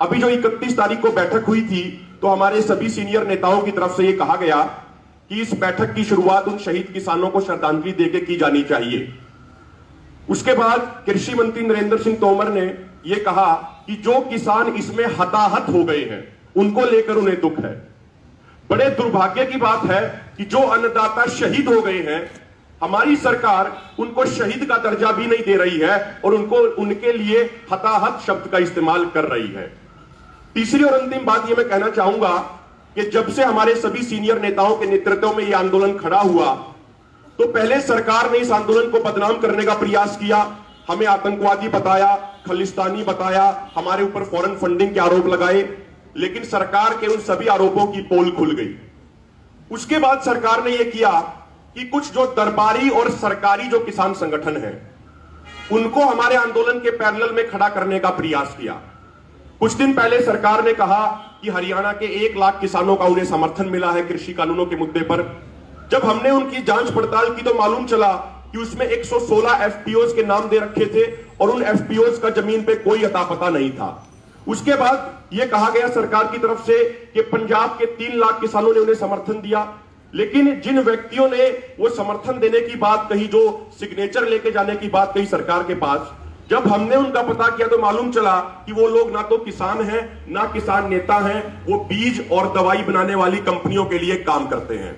अभी जो 31 तारीख को बैठक हुई थी, तो हमारे सभी सीनियर नेताओं की तरफ से यह कहा गया कि इस बैठक की शुरुआत उन शहीद किसानों को श्रद्धांजलि देके की जानी चाहिए। उसके बाद कृषि मंत्री नरेंद्र सिंह तोमर ने यह कहा कि जो किसान इसमें हताहत हो गए हैं, उनको लेकर उन्हें दुख है। बड़े दुर्भाग्य की बात है कि जो अन्नदाता शहीद हो गए हैं, हमारी सरकार उनको शहीद का दर्जा भी नहीं दे रही है और उनके लिए हताहत शब्द का इस्तेमाल कर रही है। तीसरी और अंतिम बात यह मैं कहना चाहूंगा कि जब से हमारे सभी सीनियर नेताओं के नेतृत्व में यह आंदोलन खड़ा हुआ, तो पहले सरकार ने इस आंदोलन को बदनाम करने का प्रयास किया, हमें आतंकवादी बताया, खालिस्तानी बताया, हमारे ऊपर फॉरेन फंडिंग के आरोप लगाए, लेकिन सरकार के उन सभी आरोपों की पोल खुल गई। उसके बाद सरकार ने यह किया कि कुछ जो दरबारी और सरकारी जो किसान संगठन हैं, उनको हमारे आंदोलन के पैरेलल में खड़ा करने का प्रयास किया। कुछ दिन पहले सरकार ने कहा कि हरियाणा के 1 लाख किसानों का उन्हें समर्थन मिला है कृषि कानूनों के मुद्दे पर। जब हमने उनकी जांच पड़ताल की तो मालूम चला कि उसमें 116 FPOs के नाम दे रखे थे और उन FPOs का जमीन पे कोई अता पता नहीं था। उसके बाद यह कहा गया सरकार की तरफ से कि पंजाब के 3 लाख किसानों ने उन्हें समर्थन दिया, लेकिन जिन व्यक्तियों ने वो समर्थन देने की बात कही, जो सिग्नेचर लेके जाने की बात कही सरकार के पास, जब हमने उनका पता किया तो मालूम चला कि वो लोग ना तो किसान हैं, ना किसान नेता हैं, वो बीज और दवाई बनाने वाली कंपनियों के लिए काम करते हैं।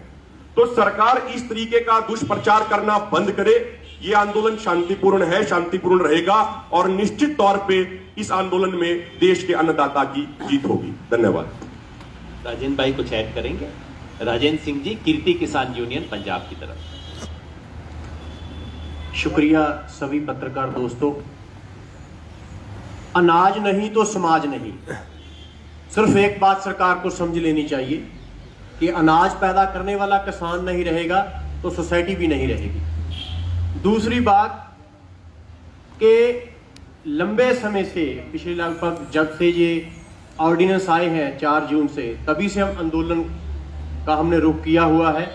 तो सरकार इस तरीके का दुष्प्रचार करना बंद करे। ये आंदोलन शांतिपूर्ण है, शांतिपूर्ण रहेगा और निश्चित तौर पे इस आंदोलन में देश के अन्नदाता की जीत होगी। धन्यवाद। राजेंद्र भाई कुछ ऐड करेंगे? राजेंद्र सिंह जी, कीर्ति किसान यूनियन पंजाब की तरफ। शुक्रिया सभी पत्रकार दोस्तों। अनाज नहीं तो समाज नहीं। सिर्फ एक बात सरकार को समझ लेनी चाहिए कि अनाज पैदा करने वाला किसान नहीं रहेगा तो सोसाइटी भी नहीं रहेगी। दूसरी बात कि लंबे समय से, पिछले लगभग जब से ये ऑर्डिनेंस आए हैं 4 जून से, तभी से हम आंदोलन का हमने रुख किया हुआ है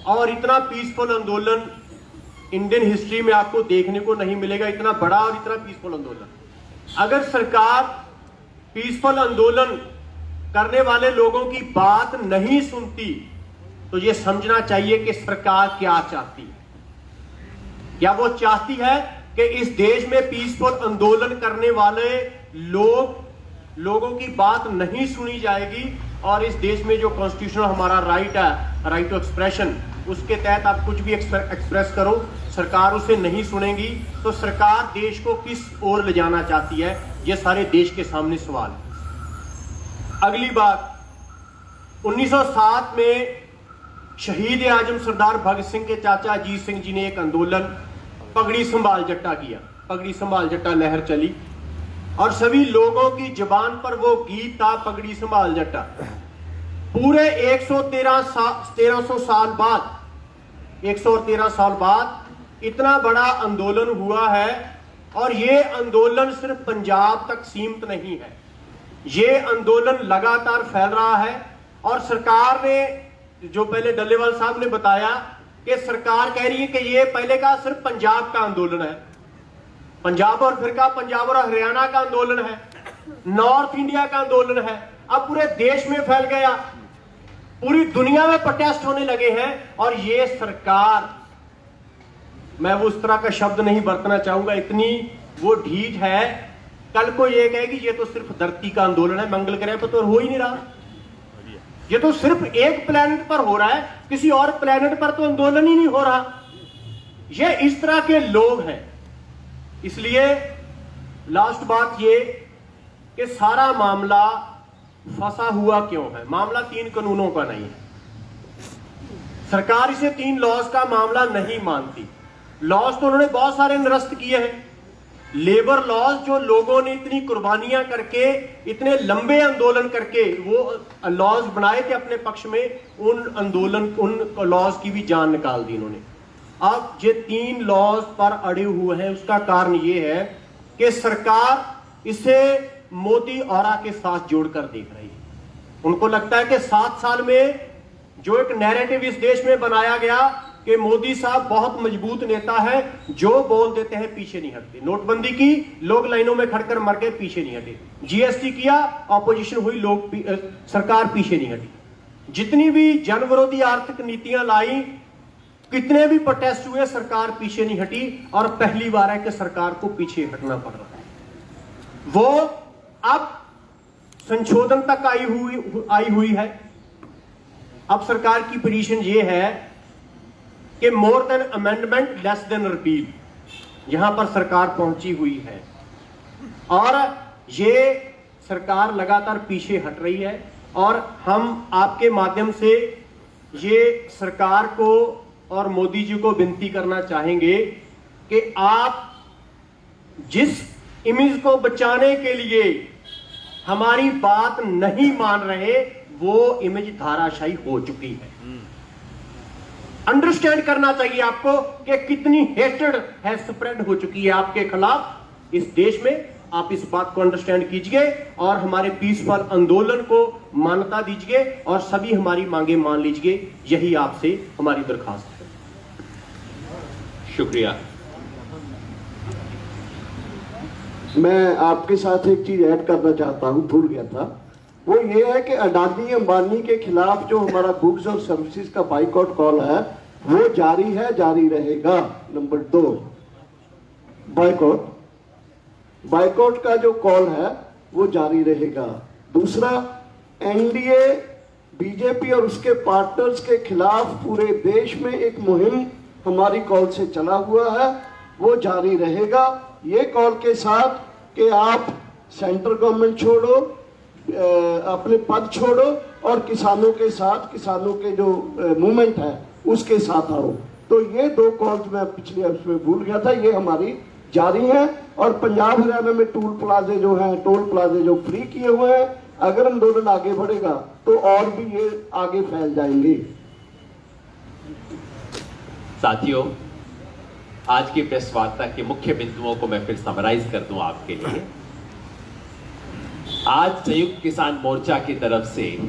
और इतना पीसफुल आंदोलन इंडियन हिस्ट्री में आपको देखने को नहीं मिलेगा। इतना बड़ा और इतना पीसफुल आंदोलन। अगर सरकार पीसफुल आंदोलन करने वाले लोगों की बात नहीं सुनती तो ये समझना चाहिए कि सरकार क्या चाहती है। क्या वो चाहती है कि इस देश में पीसफुल आंदोलन करने वाले लोगों की बात नहीं सुनी जाएगी और इस देश में जो कॉन्स्टिट्यूशनल हमारा राइट है, राइट टू एक्सप्रेशन, उसके तहत आप कुछ भी एक्सप्रेस करो, सरकार उसे नहीं सुनेगी, तो सरकार देश को किस ओर ले जाना चाहती है, ये सारे देश के सामने सवाल है। अगली बात, 1907 में शहीद आजम सरदार भगत सिंह के चाचा अजीत सिंह जी ने एक आंदोलन पगड़ी संभाल जट्टा किया। पगड़ी संभाल जट्टा लहर चली और सभी लोगों की जुबान पर वो गीत था, पगड़ी संभाल जट्टा। पूरे 113 साल बाद इतना बड़ा आंदोलन हुआ है और ये आंदोलन सिर्फ पंजाब तक सीमित नहीं है, ये आंदोलन लगातार फैल रहा है। और सरकार ने, जो पहले डल्लेवाल साहब ने बताया कि सरकार कह रही है कि ये पहले का सिर्फ पंजाब का आंदोलन है, पंजाब और फिर का पंजाब और हरियाणा का आंदोलन है, नॉर्थ इंडिया का आंदोलन है, अब पूरे देश में फैल गया, पूरी दुनिया में प्रोटेस्ट होने लगे हैं। और ये सरकार, मैं वो उस तरह का शब्द नहीं बरतना चाहूंगा, इतनी वो ढीठ है, कल को ये कहेगी ये तो सिर्फ धरती का आंदोलन है, मंगल ग्रह पर तो हो ही नहीं रहा, ये तो सिर्फ एक प्लेनेट पर हो रहा है, किसी और प्लेनेट पर तो आंदोलन ही नहीं हो रहा। ये इस तरह के लोग हैं। इसलिए लास्ट बात ये कि सारा मामला फंसा हुआ क्यों है। मामला 3 कानूनों का नहीं है, सरकार इसे 3 लॉज का मामला नहीं मानती। लॉज तो उन्होंने बहुत सारे निरस्त किए हैं, लेबर लॉज जो लोगों ने इतनी कुर्बानियां करके, इतने लंबे आंदोलन करके वो लॉज बनाए थे अपने पक्ष में, उन लॉज की भी जान निकाल दी इन्होंने। अब ये 3 लॉज पर अड़े हुए हैं, उसका कारण ये है कि सरकार इसे मोदी ऑरा के साथ जोड़कर देख रही है। उनको लगता है कि 7 साल में जो एक नैरेटिव इस देश में बनाया गया कि मोदी साहब बहुत मजबूत नेता है, जो बोल देते हैं पीछे नहीं हटते। नोटबंदी की, लोग लाइनों में खड़कर मर गए, पीछे नहीं हटे। जीएसटी किया, ऑपोजिशन हुई, सरकार पीछे नहीं हटी। जितनी भी जन विरोधी आर्थिक नीतियां लाई, कितने भी प्रोटेस्ट हुए, सरकार पीछे नहीं हटी। और पहली बार है कि सरकार को पीछे हटना पड़ रहा है। वो अब संशोधन तक आई हुई है। अब सरकार की पोजीशन ये है कि more than amendment, less than repeal, यहां पर सरकार पहुंची हुई है। और ये सरकार लगातार पीछे हट रही है। और हम आपके माध्यम से ये सरकार को और मोदी जी को विनती करना चाहेंगे कि आप जिस इमेज को बचाने के लिए हमारी बात नहीं मान रहे, वो इमेज धाराशायी हो चुकी है। अंडरस्टैंड करना चाहिए आपको कि कितनी हेट्रेड है स्प्रेड हो चुकी है आपके खिलाफ इस देश में। आप इस बात को अंडरस्टैंड कीजिए और हमारे पीसफुल आंदोलन को मान्यता दीजिए और सभी हमारी मांगे मान लीजिए। यही आपसे हमारी दरखास्त है। शुक्रिया। मैं आपके साथ एक चीज ऐड करना चाहता हूं, भूल गया था। वो ये है कि अडानी अंबानी के खिलाफ जो हमारा गुड्स और सर्विसेज का बाइकआउट कॉल है, वो जारी है, जारी रहेगा। नंबर 2, बाइकआउट का जो कॉल है वो जारी रहेगा। दूसरा, एनडीए, बीजेपी और उसके पार्टनर्स के खिलाफ पूरे देश में एक मुहिम हमारी कॉल से चला हुआ है, वो जारी रहेगा। ये कॉल के साथ कि आप सेंट्रल गवर्नमेंट छोड़ो, अपने पद छोड़ो और किसानों के साथ, किसानों के जो मूवमेंट है उसके साथ आओ। तो ये 2 कॉल्स मैं पिछले उसमें भूल गया था, ये हमारी जारी है। और पंजाब हरियाणा में टोल प्लाजे जो फ्री किए हुए हैं, अगर आंदोलन आगे बढ़ेगा तो और भी ये आगे फैल जाएंगे। साथियों, आज की प्रेस वार्ता के मुख्य बिंदुओं को मैं फिर समराइज कर दूं आपके लिए। आज संयुक्त किसान मोर्चा की तरफ से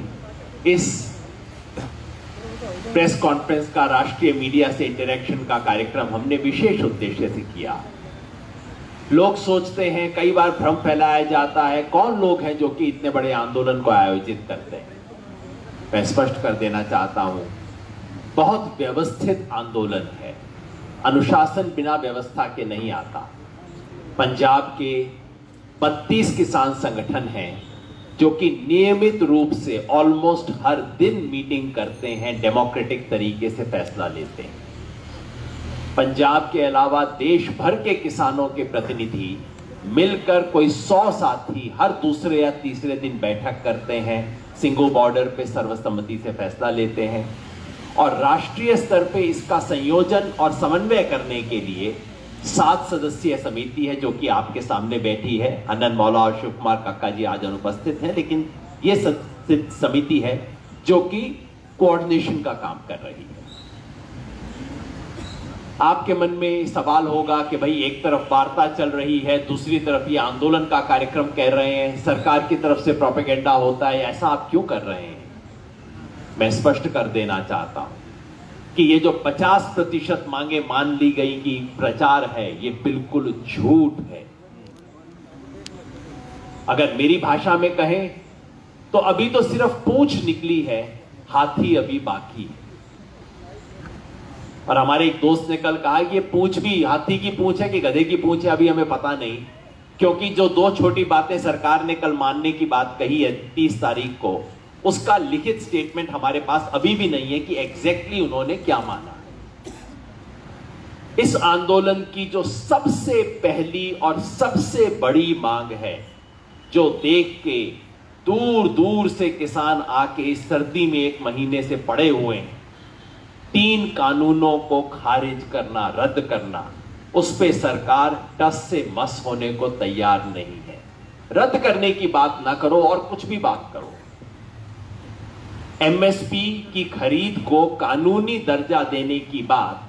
इस प्रेस कॉन्फ्रेंस का, राष्ट्रीय मीडिया से इंटरेक्शन का कार्यक्रम हमने विशेष उद्देश्य से किया। लोग सोचते हैं, कई बार भ्रम फैलाया जाता है, कौन लोग हैं जो कि इतने बड़े आंदोलन को आयोजित करते हैं। मैं स्पष्ट कर देना चाहता हूं, बहुत व्यवस्थित आंदोलन है। अनुशासन बिना व्यवस्था के नहीं आता। पंजाब के 32 किसान संगठन हैं जो कि नियमित रूप से ऑलमोस्ट हर दिन मीटिंग करते हैं, डेमोक्रेटिक तरीके से फैसला लेते हैं। पंजाब के अलावा देश भर के किसानों के प्रतिनिधि मिलकर कोई 100 साथी हर दूसरे या तीसरे दिन बैठक करते हैं, सिंगो बॉर्डर पे सर्वसम्मति से फैसला लेते हैं। और राष्ट्रीय स्तर पे इसका संयोजन और समन्वय करने के लिए 7 सदस्यीय समिति है जो कि आपके सामने बैठी है। हनन मौला और शिव कुमार कक्का जी आज अनुपस्थित हैं, लेकिन ये समिति है जो कि कोऑर्डिनेशन का काम कर रही है। आपके मन में सवाल होगा कि भाई एक तरफ वार्ता चल रही है, दूसरी तरफ ये आंदोलन का कार्यक्रम कह रहे हैं, सरकार की तरफ से प्रोपेगेंडा होता है, ऐसा आप क्यों कर रहे हैं? मैं स्पष्ट कर देना चाहता हूं कि ये जो 50% मांगे मान ली गई कि प्रचार है, ये बिल्कुल झूठ है। अगर मेरी भाषा में कहें तो अभी तो सिर्फ पूंछ निकली है, हाथी अभी बाकी है। और हमारे एक दोस्त ने कल कहा कि ये पूंछ भी हाथी की पूंछ है कि गधे की पूंछ है, अभी हमें पता नहीं, क्योंकि जो 2 छोटी बातें सरकार ने कल मानने की बात कही है 30 तारीख को, उसका लिखित स्टेटमेंट हमारे पास अभी भी नहीं है कि एग्जैक्टली उन्होंने क्या माना है। इस आंदोलन की जो सबसे पहली और सबसे बड़ी मांग है, जो देख के दूर दूर से किसान आके इस सर्दी में 1 महीने से पड़े हुए हैं, 3 कानूनों को खारिज करना, रद्द करना, उस पे सरकार टस से मस होने को तैयार नहीं है। रद्द करने की बात ना करो और कुछ भी बात करो। एमएसपी की खरीद को कानूनी दर्जा देने की बात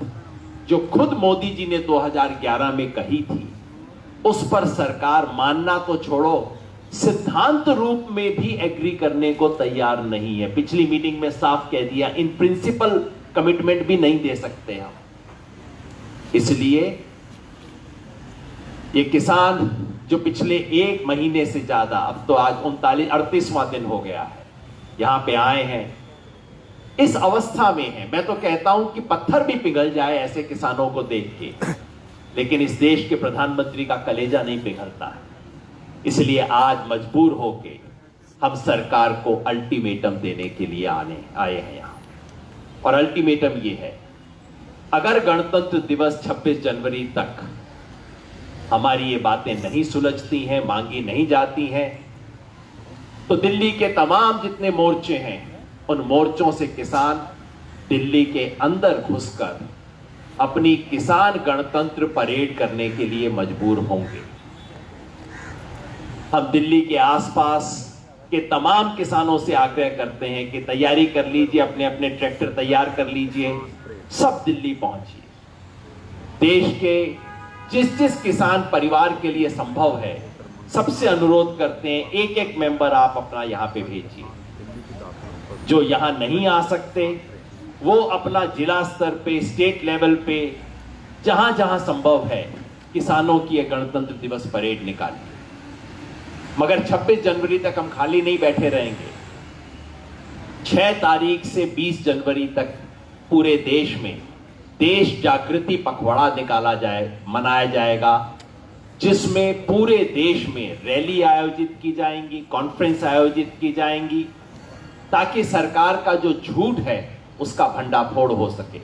जो खुद मोदी जी ने 2011 में कही थी, उस पर सरकार मानना तो छोड़ो, सिद्धांत रूप में भी एग्री करने को तैयार नहीं है। पिछली मीटिंग में साफ कह दिया, इन प्रिंसिपल कमिटमेंट भी नहीं दे सकते हम। इसलिए ये किसान जो पिछले 1 महीने से ज्यादा, अब तो आज 38वां दिन हो गया है, यहां पे आए हैं, इस अवस्था में है। मैं तो कहता हूं कि पत्थर भी पिघल जाए ऐसे किसानों को देख के, लेकिन इस देश के प्रधानमंत्री का कलेजा नहीं पिघलता है। इसलिए आज मजबूर होके हम सरकार को अल्टीमेटम देने के लिए आए हैं यहां। और अल्टीमेटम ये है, अगर गणतंत्र दिवस 26 जनवरी तक हमारी ये बातें नहीं सुलझती हैं, मांगी नहीं जाती हैं, तो दिल्ली के तमाम जितने मोर्चे हैं, उन मोर्चों से किसान दिल्ली के अंदर घुसकर अपनी किसान गणतंत्र परेड करने के लिए मजबूर होंगे। हम दिल्ली के आसपास के तमाम किसानों से आग्रह करते हैं कि तैयारी कर लीजिए, अपने अपने ट्रैक्टर तैयार कर लीजिए, सब दिल्ली पहुंचिए। देश के जिस जिस किसान परिवार के लिए संभव है, सबसे अनुरोध करते हैं, एक एक मेंबर आप अपना यहां पे भेजिए। जो यहां नहीं आ सकते वो अपना जिला स्तर पे, स्टेट लेवल पे, जहां जहां संभव है, किसानों की यह गणतंत्र दिवस परेड निकालिए। मगर 26 जनवरी तक हम खाली नहीं बैठे रहेंगे। 6 तारीख से 20 जनवरी तक पूरे देश में देश जागृति पखवाड़ा मनाया जाएगा, जिसमें पूरे देश में रैली आयोजित की जाएंगी, कॉन्फ्रेंस आयोजित की जाएंगी, ताकि सरकार का जो झूठ है उसका भंडाफोड़ हो सके।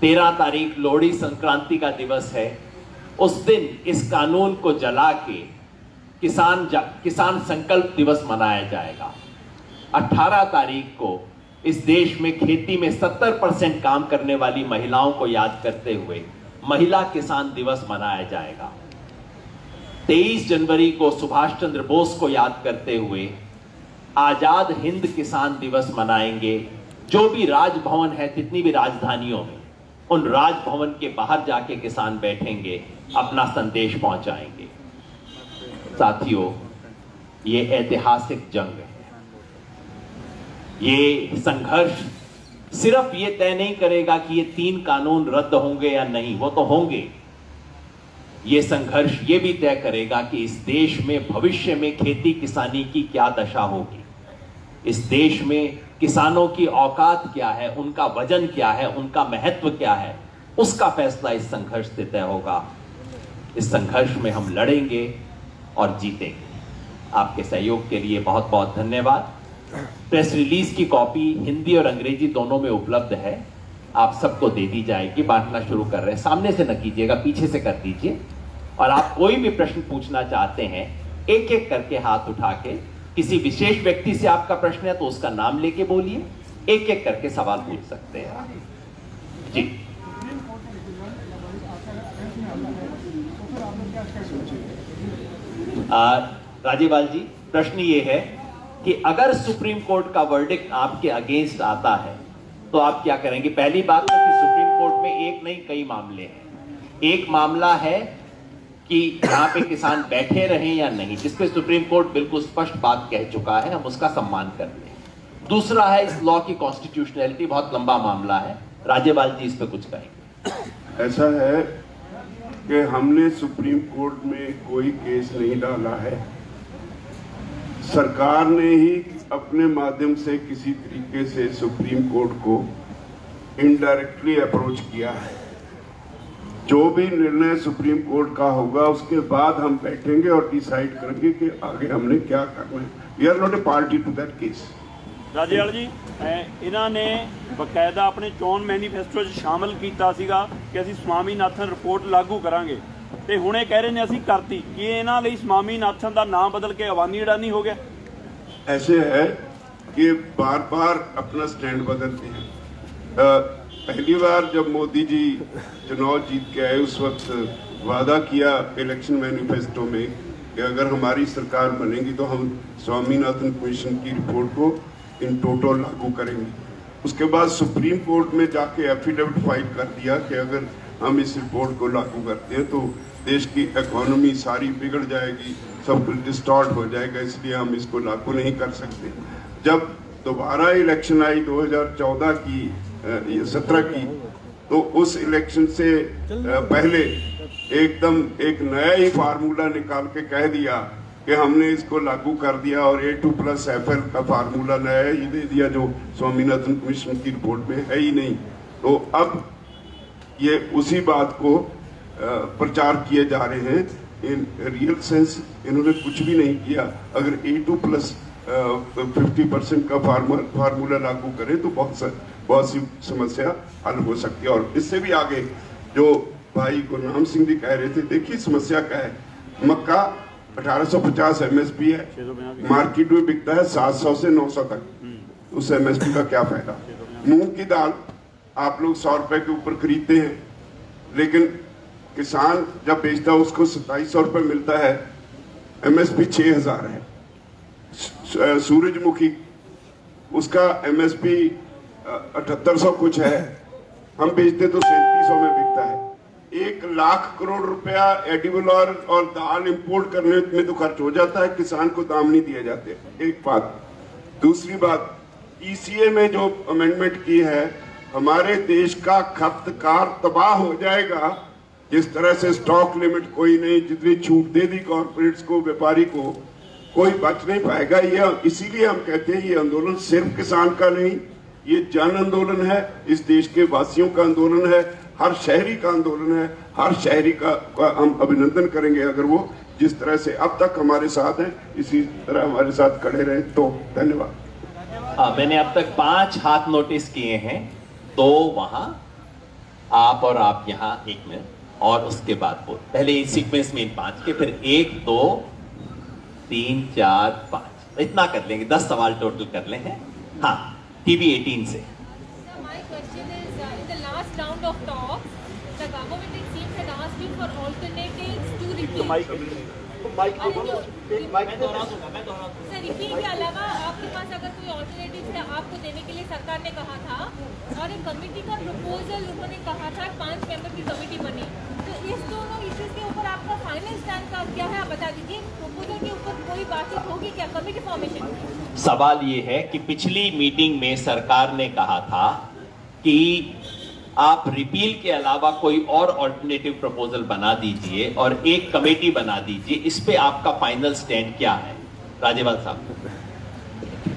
13 तारीख लोहड़ी संक्रांति का दिवस है, उस दिन इस कानून को जला के किसान संकल्प दिवस मनाया जाएगा। 18 तारीख को इस देश में खेती में 70% काम करने वाली महिलाओं को याद करते हुए महिला किसान दिवस मनाया जाएगा। 23 जनवरी को सुभाष चंद्र बोस को याद करते हुए आजाद हिंद किसान दिवस मनाएंगे। जो भी राजभवन है, जितनी भी राजधानियों में, उन राजभवन के बाहर जाके किसान बैठेंगे, अपना संदेश पहुंचाएंगे। साथियों, ये ऐतिहासिक जंग है। ये संघर्ष सिर्फ ये तय नहीं करेगा कि ये 3 कानून रद्द होंगे या नहीं, वो तो होंगे। ये संघर्ष ये भी तय करेगा कि इस देश में भविष्य में खेती किसानी की क्या दशा होगी, इस देश में किसानों की औकात क्या है, उनका वजन क्या है, उनका महत्व क्या है, उसका फैसला इस संघर्ष से तय होगा। इस संघर्ष में हम लड़ेंगे और जीतेंगे। आपके सहयोग के लिए बहुत बहुत धन्यवाद। प्रेस रिलीज की कॉपी हिंदी और अंग्रेजी दोनों में उपलब्ध है, आप सबको दे दी जाएगी। बांटना शुरू कर रहे हैं, सामने से न कीजिएगा, पीछे से कर दीजिए। और आप कोई भी प्रश्न पूछना चाहते हैं, एक एक करके हाथ उठा के, किसी विशेष व्यक्ति से आपका प्रश्न है तो उसका नाम लेके बोलिए, एक एक करके सवाल पूछ सकते हैं आप। जी राजेवाल जी, प्रश्न ये है कि अगर सुप्रीम कोर्ट का वर्डिक्ट आपके अगेंस्ट आता है तो आप क्या करेंगे? पहली बात तो कि सुप्रीम कोर्ट में एक नहीं कई मामले हैं। एक मामला है कि यहाँ पे किसान बैठे रहें या नहीं, जिसपे सुप्रीम कोर्ट बिल्कुल स्पष्ट बात कह चुका है, हम उसका सम्मान करते हैं। दूसरा है इस लॉ की कॉन्स्टिट्यूशनैलिटी, बहुत लंबा मामला है। राजेवाल जी इस पे कुछ कहेंगे? ऐसा है कि हमने सुप्रीम कोर्ट में कोई केस नहीं डाला है, सरकार ने ही अपने माध्यम से किसी तरीके से सुप्रीम कोर्ट को इनडायरेक्टली अप्रोच किया है। जो भी निर्णय सुप्रीम कोर्ट का होगा उसके बाद हम बैठेंगे और डिसाइड करेंगे कि आगे हमने क्या करना है। We are not a party to that case. Rajewal ji, ਇਹਨਾਂ ਨੇ ਬਕਾਇਦਾ ਆਪਣੇ ਚੋਣ ਮੈਨੀਫੈਸਟੋ 'ਚ ਸ਼ਾਮਲ ਕੀਤਾ ਸੀਗਾ ਕਿ ਅਸੀਂ ਸਵਾਮੀਨਾਥਨ ਰਿਪੋਰਟ ਲਾਗੂ ਕਰਾਂਗੇ, ਤੇ ਹੁਣ ਇਹ ਕਹਿ ਰਹੇ ਨੇ ਅਸੀਂ ਕਰਤੀ। ਕੀ ਇਹਨਾਂ ਲਈ ਸਵਾਮੀਨਾਥਨ ਦਾ ਨਾਮ ਬਦਲ ਕੇ ਅਵਾਨੀ ਅਡਾਨੀ ਹੋ ਗਿਆ? ऐसे है कि बार बार अपना स्टैंड बदलते हैं। पहली बार जब मोदी जी चुनाव जीत के आए उस वक्त वादा किया इलेक्शन मैनिफेस्टो में कि अगर हमारी सरकार बनेगी तो हम स्वामीनाथन कमीशन की रिपोर्ट को इन टोटल लागू करेंगे। उसके बाद सुप्रीम कोर्ट में जाके एफिडेविट फाइल कर दिया कि अगर हम इस रिपोर्ट को लागू करते हैं तो देश की इकोनॉमी सारी बिगड़ जाएगी, सब कुछ डिस्टॉर्ट हो जाएगा, इसलिए हम इसको लागू नहीं कर सकते। जब दोबारा इलेक्शन आई 2014 की 17 की, तो उस इलेक्शन से पहले एकदम एक नया ही फार्मूला निकाल के कह दिया कि हमने इसको लागू कर दिया और A2+FL का फार्मूला नया ही दे दिया जो स्वामीनाथन कमीशन की रिपोर्ट में है ही नहीं। तो अब ये उसी बात को प्रचार किए जा रहे हैं। इन रियल सेंस इन्होंने कुछ भी नहीं किया। अगर A2+50% का फार्मूला लागू करें तो बहुत सी समस्या हल हो सकती है। और इससे भी आगे जो भाई गुरनाम सिंह जी कह रहे थे, देखिए समस्या क्या है। मक्का 1850 MSP है, मार्केट में बिकता है 700 से 900 तक, उस MSP का क्या फायदा? मूंग की दाल आप लोग 100 रुपए के ऊपर खरीदते हैं, लेकिन किसान जब बेचता है उसको 2700 रुपए मिलता है, MSP 6000 है। सूरजमुखी उसका MSP 7800 कुछ है, हम बेचते तो 3700 में बिकता है। 1 लाख करोड़ रुपया एडिबल और दाल इंपोर्ट करने में तो खर्च हो जाता है, किसान को दाम नहीं दिए जाते। एक बात। दूसरी बात, ECA में जो अमेंडमेंट की है, हमारे देश का खपतकार तबाह हो जाएगा। जिस तरह से स्टॉक लिमिट कोई नहीं, जितनी छूट दे दी कॉर्पोरेट्स को, व्यापारी को, कोई बच नहीं पाएगा। ये इसीलिए हम कहते हैं ये आंदोलन सिर्फ किसान का नहीं, ये जन आंदोलन है, इस देश के वासियों का आंदोलन है, हर शहरी का आंदोलन है। हर शहरी का हम अभिनंदन करेंगे अगर वो जिस तरह से अब तक हमारे साथ हैं इसी तरह हमारे साथ खड़े रहे। तो धन्यवाद। मैंने अब तक 5 हाथ नोटिस किए हैं, 2 वहां, आप और आप यहाँ, 1 मिनट, और उसके बाद वो पहले इस सीक्वेंस में इन 5 के, फिर 1 2 3 4 5, इतना कर लेंगे। 10 सवाल टोटल कर ले हैं। हाँ, TV 18 से। My question is, in the last round of talks, the government it seems had asked you for alternatives to repeal. Sir, repeal के अलावा आपके पास अगर कोई ऑल्टरनेटिव है आपको देने के लिए सरकार ने कहा था, और एक कमेटी का प्रपोजल उन्होंने कहा था, 5 मेंबर की कमेटी बनी। तो इस दोनों इश्यूज के ऊपर आपका फाइनल स्टैंड क्या है, आप बता दीजिए। प्रपोजल के ऊपर कोई बातचीत होगी क्या कमेटी फॉर्मेशन की? सवाल ये है कि पिछली मीटिंग में सरकार ने कहा था कि आप रिपील के अलावा कोई और ऑल्टरनेटिव प्रपोजल बना दीजिए और एक कमेटी बना दीजिए। इस पे आपका फाइनल स्टैंड क्या है? राजेवाल साहब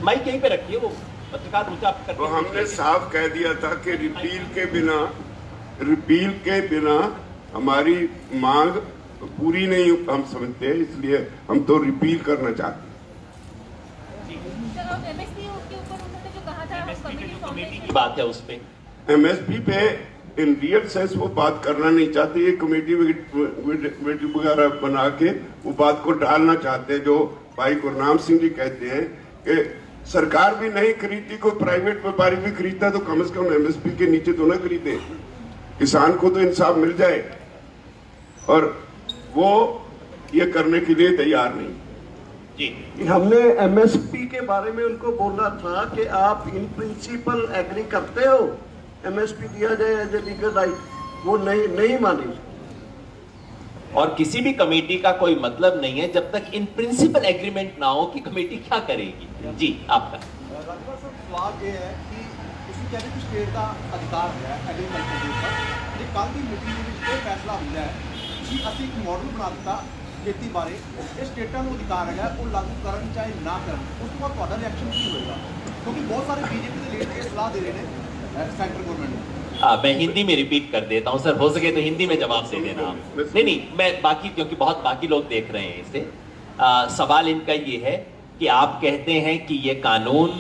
माइक यहीं पे रखिए, वो पत्रकार ऊंचा करके। तो हमने साफ कह दिया था कि रिपील के बिना हमारी मांग पूरी नहीं हम समझते, इसलिए हम तो रिपील करना चाहते हैं। एमएसपी के ऊपर उन्होंने जो कहा था कमेटी की बात है, उस पे एमएसपी पे इन रियल सेंस वो बात करना नहीं चाहते, ये कमेटी वगैरह बना के वो बात को टालना चाहते हैं। जो भाई गुरनाम सिंह जी कहते हैं कि सरकार भी नहीं खरीदती, कोई प्राइवेट व्यापारी भी खरीदता तो कम से कम एमएसपी के नीचे तो ना खरीदे, किसान को तो इंसाफ मिल जाए, और वो ये करने के लिए तैयार नहीं। जी हमने एमएसपी के बारे में उनको बोला था कि आप इन प्रिंसिपल एग्री करते हो, एमएसपी दिया जाए एज ए लीगल राइट, वो नहीं मानी। और किसी भी कमेटी का कोई मतलब नहीं है जब तक इन प्रिंसिपल एग्रीमेंट ना हो कि कमेटी क्या करेगी। जी आपका सवाल ये है कि ਤੁਸੀਂ ਕਹਿੰਦੇ ਕਿ ਸਟੇਟ ਦਾ ਅਧਿਕਾਰ ਹੈ ਐਗਰੀਕਲਚਰ ਦੇ ਉੱਪਰ, ਜੇ ਕੱਲ ਦੀ ਮੀਟਿੰਗ ਦੇ ਵਿੱਚ ਇਹ ਫੈਸਲਾ ਹੁੰਦਾ ਹੈ ਕਿ ਅਸੀਂ ਇੱਕ ਮਾਡਲ ਬਣਾ ਦਿੱਤਾ ਖੇਤੀ ਬਾਰੇ, ਇਹ ਸਟੇਟਾਂ ਨੂੰ ਅਧਿਕਾਰ ਹੈਗਾ ਉਹ ਲਾਗੂ ਕਰਨ ਚਾਹੇ ਨਾ ਕਰਨ, ਉਸ ਤੋਂ ਬਾਅਦ ਤੁਹਾਡਾ ਰਿਐਕਸ਼ਨ ਕੀ ਹੋਏਗਾ? ਕਿਉਂਕਿ ਬਹੁਤ ਸਾਰੇ ਬੀਜੇਪੀ ਦੇ ਲੀਡਰ ਇਹ ਸਲਾਹ ਦੇ ਰਹੇ ਨੇ सेंट्रल गवर्नमेंट में। मैं हिंदी में रिपीट कर देता हूं सर, हो सके तो हिंदी में जवाब दे देना आप। नहीं मैं बाकी, क्योंकि बहुत बाकी लोग देख रहे हैं इसे। सवाल इनका ये है कि आप कहते हैं कि ये कानून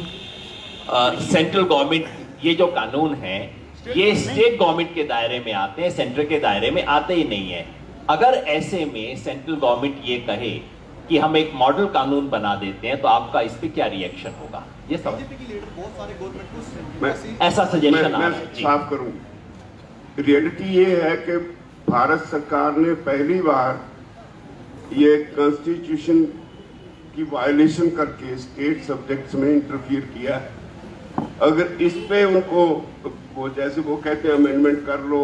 सेंट्रल गवर्नमेंट, ये जो कानून है ये स्टेट गवर्नमेंट के दायरे में आते हैं, सेंटर के दायरे में आते ही नहीं है। अगर ऐसे में सेंट्रल गवर्नमेंट ये कहे कि हम एक मॉडल कानून बना देते हैं तो आपका इस पे क्या रिएक्शन होगा? ये सब बहुत सारे गवर्नमेंट को ऐसा सजेशन मैं साफ करूं, रियलिटी ये है कि भारत सरकार ने पहली बार ये कॉन्स्टिट्यूशन की वायलेशन करके स्टेट सब्जेक्ट्स में इंटरफियर किया है। अगर इस पे उनको वो जैसे वो कहते हैं अमेंडमेंट कर लो,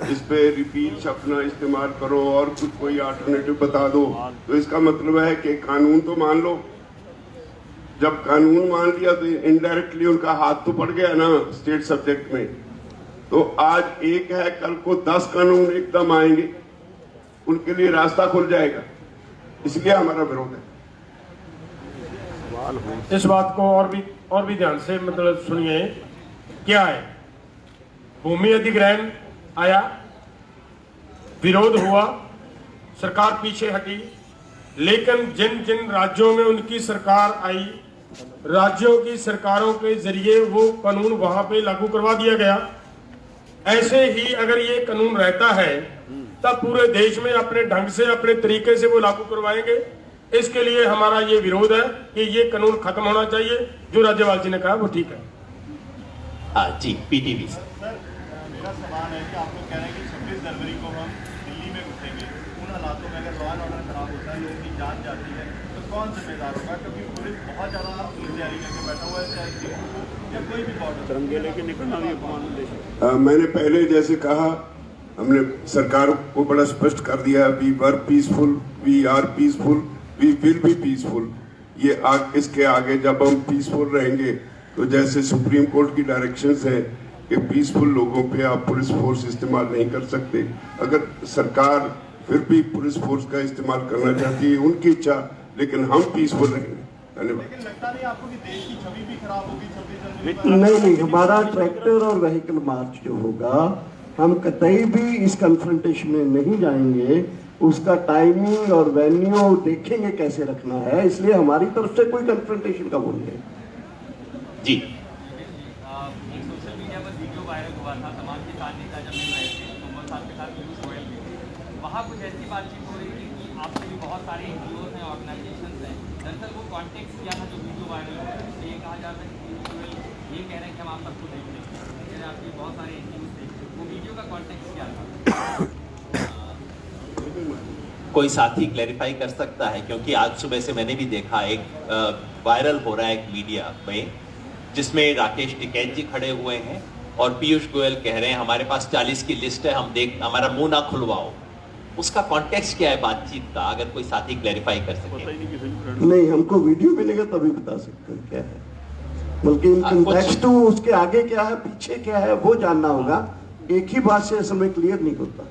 इस पे रिपील शब्द ना इस्तेमाल करो और कुछ कोई अल्टरनेटिव बता दो, तो इसका मतलब है कि कानून तो मान लो। जब कानून मान लिया तो इनडायरेक्टली उनका हाथ तो पड़ गया ना स्टेट सब्जेक्ट में। तो आज एक है, कल को 10 कानून एकदम आएंगे, उनके लिए रास्ता खुल जाएगा, इसलिए हमारा विरोध है। इस बात को और भी ध्यान से मतलब सुनिए, क्या है, भूमि अधिग्रहण आया, विरोध हुआ, सरकार पीछे हटी, लेकिन जिन जिन राज्यों में उनकी सरकार आई, राज्यों की सरकारों के जरिए वो कानून वहां पे लागू करवा दिया गया। ऐसे ही अगर ये कानून रहता है तब पूरे देश में अपने ढंग से, अपने तरीके से वो लागू करवाएंगे। इसके लिए हमारा ये विरोध है कि ये कानून खत्म होना चाहिए। जो राज्यपाल जी ने कहा वो ठीक है। जी पीटीवी मेरा सवाल है कि आप लोग कह रहे हैं कि 26 जनवरी को हम दिल्ली में घुसेंगे, उन हालातों में अगर लॉ एंड ऑर्डर खराब होता है, लोगों की जान जाती है, तो कौन जिम्मेदार होगा? क्योंकि पुलिस बहुत ज़्यादा तैयारी करके बैठा हुआ है, चाहे सिखों को या कोई भी बॉर्डर तिरंगे लेके निकलना भी अपमान। मैंने पहले जैसे कहा, हमने सरकार को बड़ा स्पष्ट कर दिया, we were peaceful, we are peaceful, we will be peaceful. ये इसके आगे जब हम पीसफुल रहेंगे तो जैसे सुप्रीम कोर्ट की डायरेक्शंस है कि पीसफुल लोगों पे आप पुलिस फोर्स इस्तेमाल नहीं कर सकते। अगर सरकार फिर भी पुलिस फोर्स का इस्तेमाल करना चाहती है, उनकी इच्छा, लेकिन हम पीसफुल रहेंगे। धन्यवाद। लेकिन लगता नहीं आपको कि देश की छवि भी खराब होगी 26 जनवरी? नहीं, हमारा ट्रैक्टर और व्हीकल मार्च जो होगा, हम कतई भी इस कन्फ्रंटेशन में नहीं जाएंगे। उसका टाइमिंग और वेन्यू देखेंगे कैसे रखना है, इसलिए हमारी तरफ से कोई कन्फ्रंटेशन का वो नहीं है। जी सोशल मीडिया पर वीडियो वायरल हुआ था, तमाम किसान नेता जब मिल रहे थे तो साहब के साथ पीयूष गोयल भी थे, वहाँ कुछ ऐसी बातचीत हो रही थी कि आपसे भी बहुत सारे NGOs हैं, ऑर्गेनाइजेशंस हैं। दरअसल वो कॉन्टेक्स्ट क्या था जो वीडियो वायरल हो रहा है? ये कहा जाता है कि पीयूष गोयल ये कह रहे हैं कि हम आप सबको देख लेंगे, आपके बहुत सारे NGOs थे, वो वीडियो का कॉन्टेक्स्ट क्या था? कोई साथी क्लैरिफाई कर सकता है? क्योंकि आज सुबह से मैंने भी देखा एक वायरल हो रहा है एक मीडिया में, जिसमें राकेश टिकैत जी खड़े हुए हैं और पीयूष गोयल कह रहे हैं हमारे पास 40 की लिस्ट है, हम देख, हमारा मुंह ना खुलवाओ। उसका कॉन्टेक्स्ट क्या है बातचीत का, अगर कोई साथी क्लैरिफाई कर सके? नहीं, हमको वीडियो मिलेगा तभी बता सकते हैं क्या है, बल्कि कॉन्टेक्स्ट उसके आगे क्या है, पीछे क्या है, वो जानना होगा। एक ही बात से असल में क्लियर नहीं होता।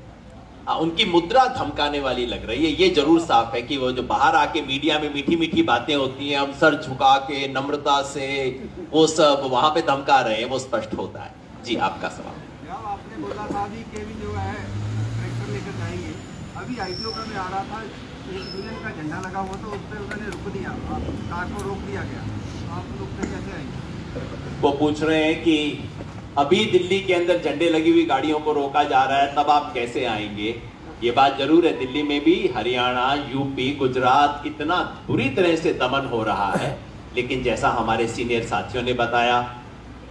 उनकी मुद्रा धमकाने वाली लग रही है, ये जरूर साफ है कि वो जो बाहर आके मीडिया में मीठी मीठी बातें होती हैं, हम सर झुका के नम्रता से वो सब वहां पे धमका रहे हैं, वो स्पष्ट होता है। जी आपका सवाल। आपने बोला था अभी के भी जो है ट्रैक्टर लेकर जाएंगे, अभी आईटीओ का मैं आ रहा था, एक यूनियन का झंडा लगा हुआ था, उस पर उन्होंने रुक दिया, कार को रोक दिया गया, आप लोग कैसे आएंगे? वो पूछ रहे हैं कि अभी दिल्ली के अंदर झंडे लगी हुई गाड़ियों को रोका जा रहा है, तब आप कैसे आएंगे? ये बात जरूर है, दिल्ली में भी हरियाणा, यूपी, गुजरात इतना बुरी तरह से दमन हो रहा है, लेकिन जैसा हमारे सीनियर साथियों ने बताया,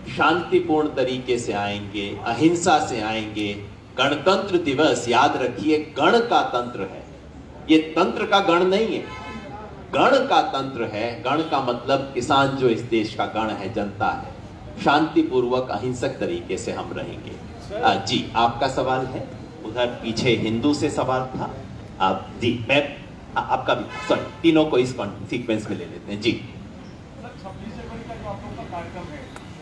शांतिपूर्ण तरीके से आएंगे, अहिंसा से आएंगे। गणतंत्र दिवस याद रखिए गण का तंत्र है, ये तंत्र का गण नहीं है, गण का तंत्र है। गण का मतलब किसान जो इस देश का गण है, जनता है। शांतिपूर्वक अहिंसक तरीके से हम रहेंगे। जी आपका सवाल है, उधर पीछे हिंदू से सवाल था। आप जी मैं आपका भी सॉरी, तीनों को इस सीक्वेंस में ले लेते हैं। जी सर 26 जनवरी का जो आप लोग का कार्यक्रम है,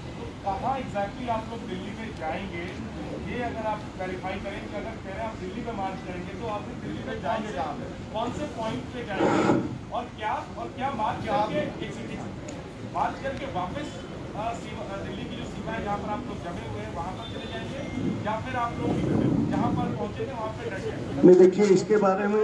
तो कहाँ एग्जैक्टली आप लोग दिल्ली में जाएंगे, ये अगर आप वेरीफाई करें कि अगर कह रहे हैं आप दिल्ली में मार्च करेंगे तो आप दिल्ली में जाएंगे कहाँ पे, कौन से पॉइंट पे जाएंगे और क्या मार्च करके वापस दिल्ली की जो सीमा है जहाँ पर आप लोग जमे हुए हैं वहाँ पर चले जाएंगे, या फिर आप लोग जहाँ पर पहुँचे थे वहाँ पे डट जाएंगे? नहीं, देखिए इसके बारे में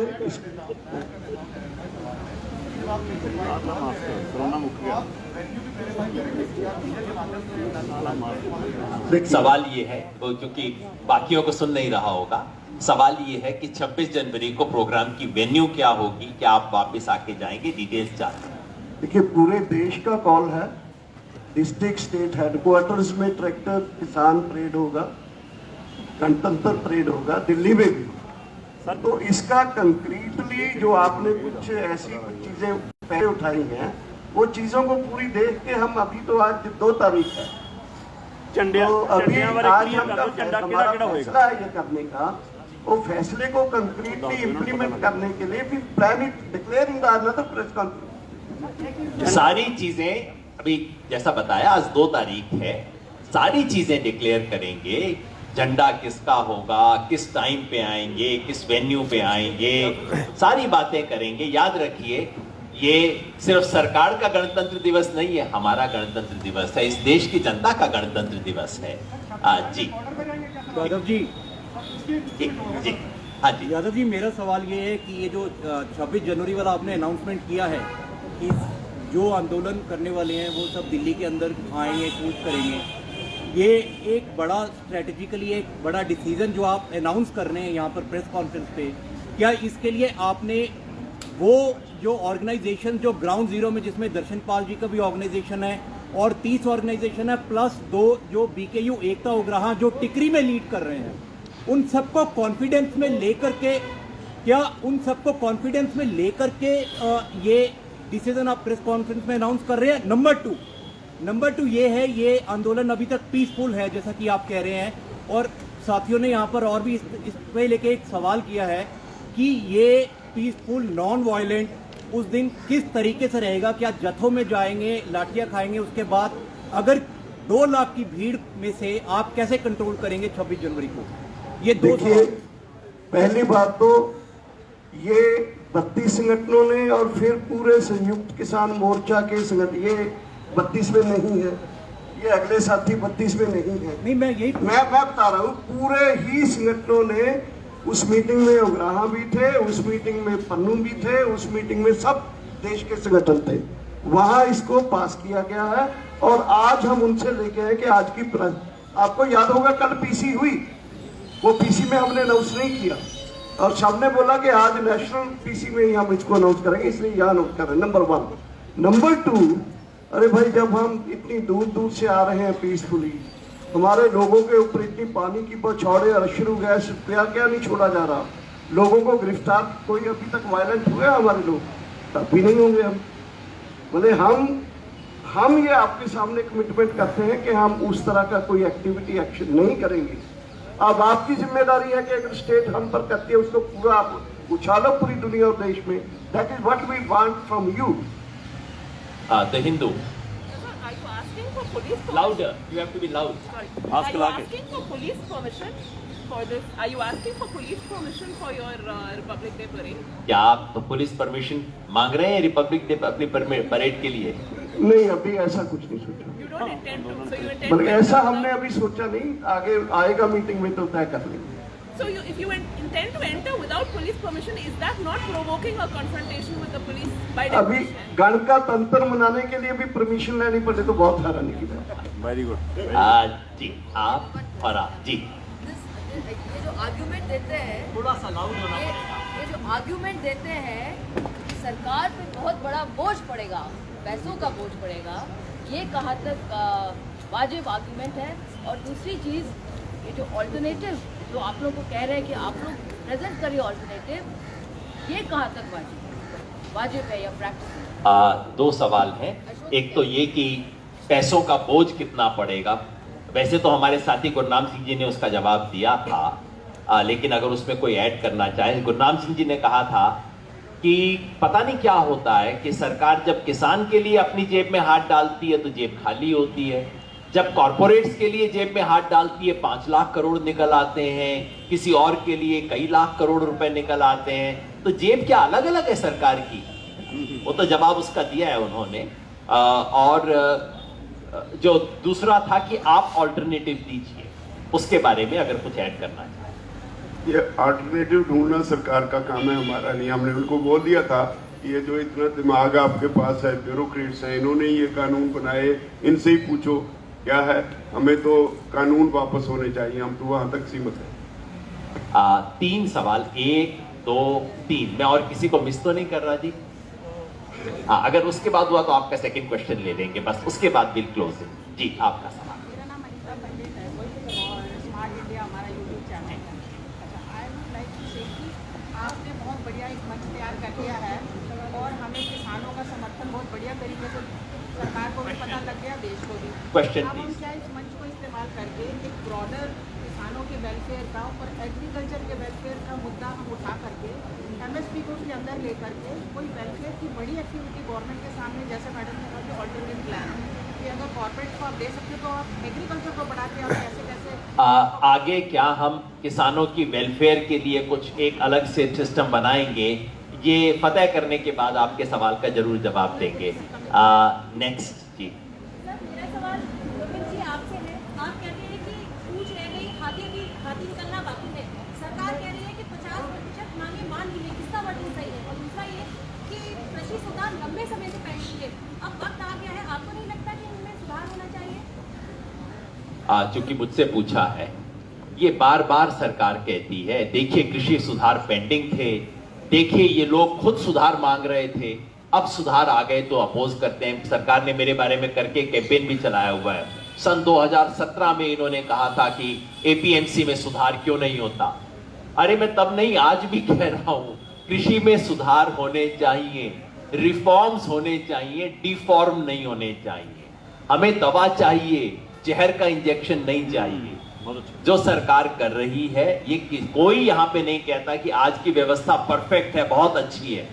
सवाल ये है, वो क्योंकि बाकियों को सुन नहीं रहा होगा, सवाल ये है कि 26 जनवरी को प्रोग्राम की वेन्यू क्या होगी, क्या आप वापस आके जाएंगे, डिटेल्स चाहते हैं? देखिए पूरे देश का कॉल है, डिस्ट्रिक्ट स्टेट हेडक्वार्टर्स में ट्रैक्टर किसान परेड होगा, गणतंत्र परेड होगा, दिल्ली में भी। तो इसका कंक्रीटली जो आपने कुछ ऐसी कुछ चीजें पहले उठाई हैं, वो चीजों को पूरी देख के हम अभी तो आज 2 तारीख है, तो अभी आज हमारा फैसला है ये करने का, वो फैसले को कंक्रीटली इम्प्लीमेंट करने के लिए फिर plan it declare in the press conference. सारी चीजें अभी जैसा बताया, आज 2 तारीख है, सारी चीजें डिक्लेयर करेंगे, झंडा किसका होगा, किस टाइम पे आएंगे, किस वेन्यू पे आएंगे, सारी बातें करेंगे। याद रखिए ये सिर्फ सरकार का गणतंत्र दिवस नहीं है, हमारा गणतंत्र दिवस है, इस देश की जनता का गणतंत्र दिवस है। जी यादव जी, जी हाँ जी यादव जी, मेरा सवाल ये है कि ये जो 26 जनवरी वाला आपने अनाउंसमेंट किया है कि जो आंदोलन करने वाले हैं वो सब दिल्ली के अंदर आएंगे, कूच करेंगे, ये एक बड़ा स्ट्रेटेजिकली एक बड़ा डिसीजन जो आप अनाउंस कर रहे हैं यहाँ पर प्रेस कॉन्फ्रेंस पे, क्या इसके लिए आपने वो जो ऑर्गेनाइजेशन जो ग्राउंड जीरो में, जिसमें दर्शन पाल जी का भी ऑर्गेनाइजेशन है और 30 ऑर्गेनाइजेशन है प्लस 2 जो BKU एकता उग्राहा जो टिकरी में लीड कर रहे हैं, उन सबको कॉन्फिडेंस में लेकर के, क्या उन सबको कॉन्फिडेंस में लेकर के ये डिसीजन आप प्रेस कॉन्फ्रेंस में अनाउंस कर रहे हैं? नंबर टू ये है, ये आंदोलन अभी तक पीसफुल है जैसा कि आप कह रहे हैं, और साथियों ने यहाँ पर और भी इस पे लेके एक सवाल किया है कि ये पीसफुल नॉन वायलेंट उस दिन किस तरीके से रहेगा, क्या जत्थों में जाएंगे, लाठियां खाएंगे, उसके बाद अगर 2 लाख की भीड़ में से आप कैसे कंट्रोल करेंगे 26 जनवरी को? ये 2 देखिए, पहली बात तो ये 32 संगठनों ने और फिर पूरे संयुक्त किसान मोर्चा के संगठन, ये 32 में नहीं है, ये अगले साथी 32 में नहीं है। नहीं, मैं बता रहा हूँ, पूरे ही संगठनों ने उस मीटिंग में उग्राहा भी थे, उस मीटिंग में पन्नू भी थे, उस मीटिंग में सब देश के संगठन थे, वहां इसको पास किया गया है। और आज हम उनसे लेके आए कि आज की आपको याद होगा कल पीसी हुई, वो पीसी में हमने अनाउंस नहीं किया और सबने बोला कि आज नेशनल पीसी में ही हम इसको अनाउंस करेंगे, इसलिए यहाँ अनाउंस कर रहे हैं। नंबर 1। नंबर 2, अरे भाई जब हम इतनी दूर दूर से आ रहे हैं पीसफुली, हमारे लोगों के ऊपर इतनी पानी की बौछारें और अश्रु गैस क्या नहीं छोड़ा जा रहा, लोगों को गिरफ्तार, कोई अभी तक वायलेंट हुए हमारे लोग? तब भी नहीं होंगे हम। बोले हम ये आपके सामने कमिटमेंट करते हैं कि हम उस तरह का कोई एक्टिविटी एक्शन नहीं करेंगे। अब आपकी जिम्मेदारी है कि अगर स्टेट हम पर करती है उसको पूरा आप उछालो पूरी दुनिया और देश में। That is what we want from you. The Hindu. Are you asking for for police permission? Louder. You have to be loud. Sorry. Ask Are you Lakesh. asking for police permission for this? Are you asking for police permission for your Republic Day parade? क्या आप तो police permission मांग रहे हैं Republic day अपनी parade के लिए? नहीं, अभी ऐसा कुछ नहीं सोचा। You don't intend to. So you intend बल्कि to. ऐसा हमने अभी सोचा नहीं, आगे आएगा मीटिंग में तो तय कर लेंगे। So if you intend to enter without police permission, is that not provoking a confrontation with the police by अभी definition? गण का तंत्र मनाने के लिए भी परमिशन लेनी पड़े तो बहुत हैरानी की बात है। Very good. जी आप और आप जी। ये जो आर्ग्यूमेंट देते हैं, थोड़ा सा लाउड होना पड़ेगा। ये जो आर्ग्यूमेंट देते हैं कि सरकार पे बहुत बड़ा बोझ पड़ेगा, पैसों का बोझ पड़ेगा, ये कहाँ तक वाजिब आर्ग्यूमेंट है? और दूसरी चीज़, ये जो ऑल्टरनेटिव जो आप लोग को कह रहे हैं कि आप लोग प्रेजेंट करिए ऑल्टरनेटिव, ये कहाँ तक वाजिब है या प्रैक्टिस? दो सवाल हैं। एक तो ये कि पैसों का बोझ कितना पड़ेगा। वैसे तो हमारे साथी गुरनाम सिंह जी ने उसका जवाब दिया था, लेकिन अगर उसमें कोई ऐड करना चाहे, गुरनाम सिंह जी ने कहा था कि पता नहीं क्या होता है कि सरकार जब किसान के लिए अपनी जेब में हाथ डालती है तो जेब खाली होती है, जब कॉरपोरेट्स के लिए जेब में हाथ डालती है 5 लाख करोड़ निकल आते हैं, किसी और के लिए कई लाख करोड़ रुपए निकल आते हैं। तो जेब क्या अलग अलग है सरकार की? वो तो जवाब उसका दिया है उन्होंने। और जो दूसरा था कि आप ऑल्टरनेटिव दीजिए, उसके बारे में अगर कुछ ऐड करना चाहें। ये अल्टरनेटिव ढूंढना सरकार का काम है, हमारा नहीं। हमने उनको बोल दिया था ये जो इतना दिमाग आपके पास है, ब्यूरोक्रेट्स हैं, इन्होंने ये कानून बनाए, इनसे ही पूछो क्या है। हमें तो कानून वापस होने चाहिए, हम तो वहां तक सीमित हैं। 3 सवाल, 1 2 3। मैं और किसी को मिस तो नहीं कर रहा जी? अगर उसके बाद हुआ तो आपका सेकंड क्वेश्चन ले लेंगे, बस उसके बाद बिल क्लोज। जी आपका सवाल। मेरा नाम अनीता पंडित है और स्मार्ट इंडिया हमारा यूट्यूब चैनल है। अच्छा, आई वुड लाइक टू से कि आपने बहुत बढ़िया एक मंच तैयार कर दिया है और हमें किसानों का समर्थन बहुत बढ़िया तरीके से सरकार को भी पता लग गया, देश को भी। क्वेश्चन अब हम क्या इस मंच को इस्तेमाल करके एक ब्रॉडर किसानों के वेलफेयर का और एग्रीकल्चर के वेलफेयर का मुद्दा हम उठा करके MSP को उसके अंदर लेकर के कोई वेलफेयर की बड़ी एक्टिविटी गवर्नमेंट के सामने, जैसे मैडम ने कहा कि ऑल्टरनेट प्लान कि अगर कॉर्पोरेट को आप दे सकते तो आप एग्रीकल्चर को बढ़ा के आप कैसे कैसे आगे क्या हम किसानों की वेलफेयर के लिए कुछ एक अलग से सिस्टम बनाएंगे, ये फतह करने के बाद आपके सवाल का जरूर जवाब देंगे। नेक्स्ट जी। सर, मेरा सवाल गोविंद जी आपसे है। आप कह रहे हैं कि पूछ रह गई, हाथी निकलना बाकी है। सरकार कह रही है कि 50% मांगे मान ली है, किसका वर्जन सही है? और दूसरा ये कि कृषि सुधार लंबे समय से पेंडिंग है, अब वक्त आ गया है, आपको नहीं लगता कि इनमें सुधार होना चाहिए? चूंकि मुझसे पूछा है, ये बार बार सरकार कहती है देखिए कृषि सुधार पेंडिंग थे, देखिए ये लोग खुद सुधार मांग रहे थे, अब सुधार आ गए तो अपोज करते हैं। सरकार ने मेरे बारे में करके कैंपेन भी चलाया हुआ है। सन 2017 में इन्होंने कहा था कि APMC में सुधार क्यों नहीं होता। अरे मैं तब नहीं, आज भी कह रहा हूं, कृषि में सुधार होने चाहिए, रिफॉर्म्स होने चाहिए, डिफॉर्म नहीं होने चाहिए। हमें दवा चाहिए, जहर का इंजेक्शन नहीं चाहिए। जो सरकार कर रही है, ये कोई यहाँ पे नहीं कहता कि आज की व्यवस्था परफेक्ट है, बहुत अच्छी है।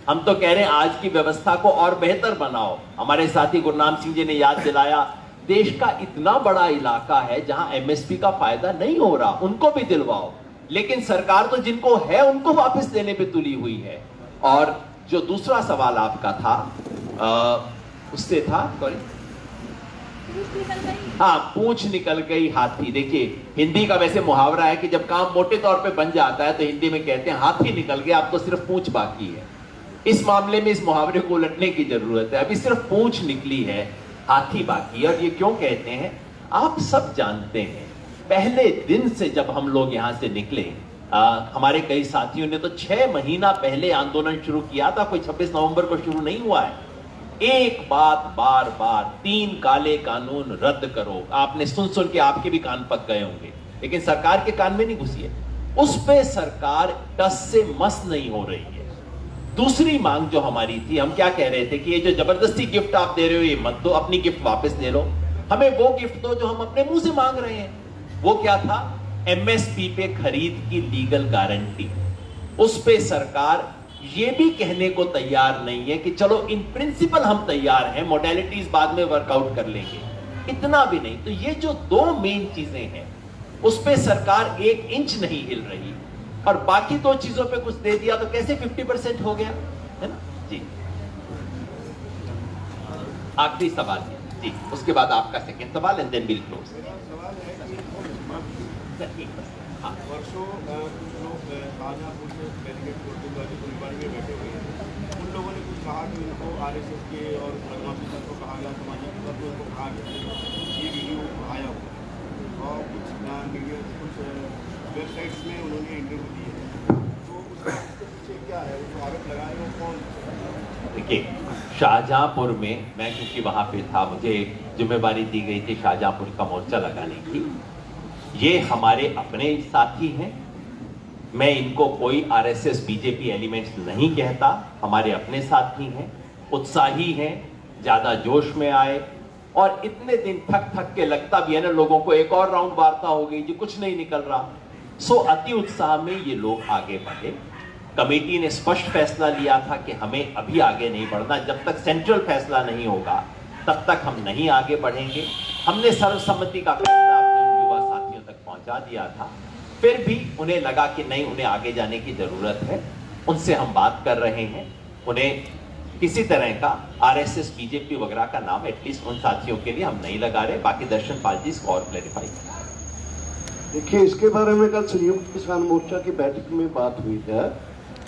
हम तो कह रहे हैं आज की व्यवस्था को और बेहतर बनाओ। हमारे साथी गुरनाम सिंह जी ने याद दिलाया, देश का इतना बड़ा इलाका है जहां MSP का फायदा नहीं हो रहा, उनको भी दिलवाओ। लेकिन सरकार तो जिनको है उनको वापस देने पे तुली हुई है। और जो दूसरा सवाल आपका था, उससे था सॉरी, हाँ, पूंछ निकल गई हाथी। देखिए हिंदी का वैसे मुहावरा है कि जब काम मोटे तौर पे बन जाता है तो हिंदी में कहते हैं हाथी निकल गया, अब तो सिर्फ पूंछ बाकी है। इस मामले में इस मुहावरे को उलटने की जरूरत है। अभी सिर्फ पूंछ निकली है, हाथी बाकी है। और ये क्यों कहते हैं आप सब जानते हैं। पहले दिन से जब हम लोग यहाँ से निकले, हमारे कई साथियों ने तो 6 महीना पहले आंदोलन शुरू किया था, कोई 26 नवंबर को शुरू नहीं हुआ है। एक बात बार बार, 3 काले कानून रद्द करो। आपने सुन सुन के आपके भी कान पक गए होंगे, लेकिन सरकार के कान में नहीं घुसी है। उस पे सरकार टस से मस नहीं हो रही है। दूसरी मांग जो हमारी थी, हम क्या कह रहे थे कि ये जो जबरदस्ती गिफ्ट आप दे रहे हो ये मत दो, अपनी गिफ्ट वापस ले लो, हमें वो गिफ्ट दो जो हम अपने मुंह से मांग रहे हैं। वो क्या था? MSP पे खरीद की लीगल गारंटी। उस पे सरकार ये भी कहने को तैयार नहीं है कि चलो इन प्रिंसिपल हम तैयार हैं, मोडेलिटीज बाद में वर्कआउट कर लेंगे। इतना भी नहीं। तो ये जो दो मेन चीजें हैं उस पे सरकार 1 इंच नहीं हिल रही, और बाकी 2 चीजों पे कुछ दे दिया तो कैसे 50% हो गया, है ना जी। आखिरी सवाल जी, उसके बाद आपका सेकंड सवाल एंड देन विल क्लोज। वर्षों कुछ लोग शाहजहांपुर से डेलीगेट परिवार में बैठे हुए हैं, उन लोगों ने कुछ कहा कि उनको आरएसएस के और धर्माभिषेक को कहा गया, सामाजिक तत्वों को कहा गया, ये वीडियो आया हुआ और कुछ मीडिया कुछ वेबसाइट्स में उन्होंने इंटरव्यू दिए हैं, तो उसके पीछे क्या है, वो आरोप लगाए वो कौन? देखिए, शाहजहांपुर में मैं क्योंकि वहां पे था, मुझे जिम्मेवारी दी गई थी शाहजहांपुर का मोर्चा लगाने की। ये हमारे अपने साथी हैं, मैं इनको कोई आरएसएस बीजेपी एलिमेंट्स नहीं कहता, हमारे अपने साथी हैं, उत्साही हैं, ज्यादा जोश में आए और इतने दिन थक थक के लगता भी है ना लोगों को एक और राउंड वार्ता हो गई जी, कुछ नहीं निकल रहा। सो अति उत्साह में ये लोग आगे बढ़े। कमेटी ने स्पष्ट फैसला लिया था कि हमें अभी आगे नहीं बढ़ना, जब तक सेंट्रल फैसला नहीं होगा तब तक हम नहीं आगे बढ़ेंगे। हमने सर्वसम्मति का फैसला अपने युवा साथियों तक पहुंचा दिया था, फिर भी उन्हें लगा कि नहीं, उन्हें आगे जाने की जरूरत है। उनसे हम बात कर रहे हैं, उन्हें किसी तरह का आरएसएस बीजेपी वगैरह का नाम एटलीस्ट उन साथियों के लिए हम नहीं लगा रहे। बाकी दर्शन पाल जी इसको और क्लैरिफाई करें। देखिए, इसके बारे में कल संयुक्त किसान मोर्चा की बैठक में बात हुई है।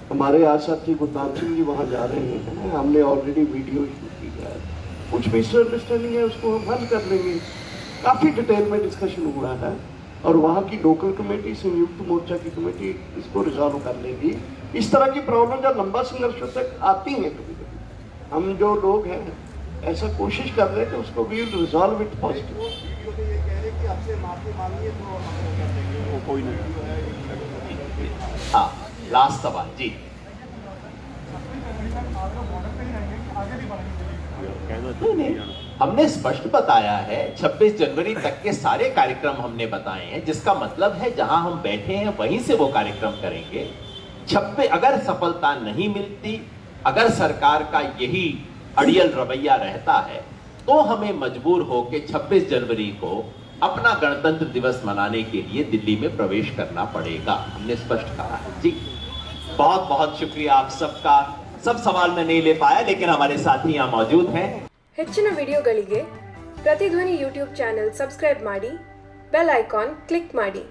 हमारे आज साथी गुरदान सिंह जी वहाँ जा रहे हैं, हमने ऑलरेडी वीडियो शूट की है, कुछ मिसअंडरस्टैंडिंग है उसको हम हल कर लेंगे। काफ़ी डिटेल में डिस्कशन हुआ है और वहाँ की लोकल कमेटी, संयुक्त मोर्चा की कमेटी इसको रिजॉल्व कर लेगी। इस तरह की प्रॉब्लम जब लंबा संघर्षों तक आती है, कभी कभी हम जो लोग हैं ऐसा कोशिश कर रहे हैं कि उसको we will resolve it positive. कोई नहीं। हाँ, लास्ट सवाल जी। नहीं, हमने स्पष्ट बताया है, 26 जनवरी तक के सारे कार्यक्रम हमने बताए हैं, जिसका मतलब है जहां हम बैठे हैं वहीं से वो कार्यक्रम करेंगे। 26 अगर सफलता नहीं मिलती, अगर सरकार का यही अड़ियल रवैया रहता है, तो हमें मजबूर होकर 26 जनवरी को अपना गणतंत्र दिवस मनाने के लिए दिल्ली में प्रवेश करना पड़ेगा, हमने स्पष्ट कहा है जी। बहुत बहुत शुक्रिया आप सबका। सब सवाल मैं नहीं ले पाया, लेकिन हमारे साथी यहाँ मौजूद हैं। ಹೆಚ್ಚಿನ ವಿಡಿಯೋಗಳಿಗೆ ಪ್ರತಿಧ್ವನಿ ಯೂಟ್ಯೂಬ್ ಚಾನೆಲ್ ಸಬ್ಸ್ಕ್ರೈಬ್ ಮಾಡಿ, ಬೆಲ್ ಐಕಾನ್ ಕ್ಲಿಕ್ ಮಾಡಿ।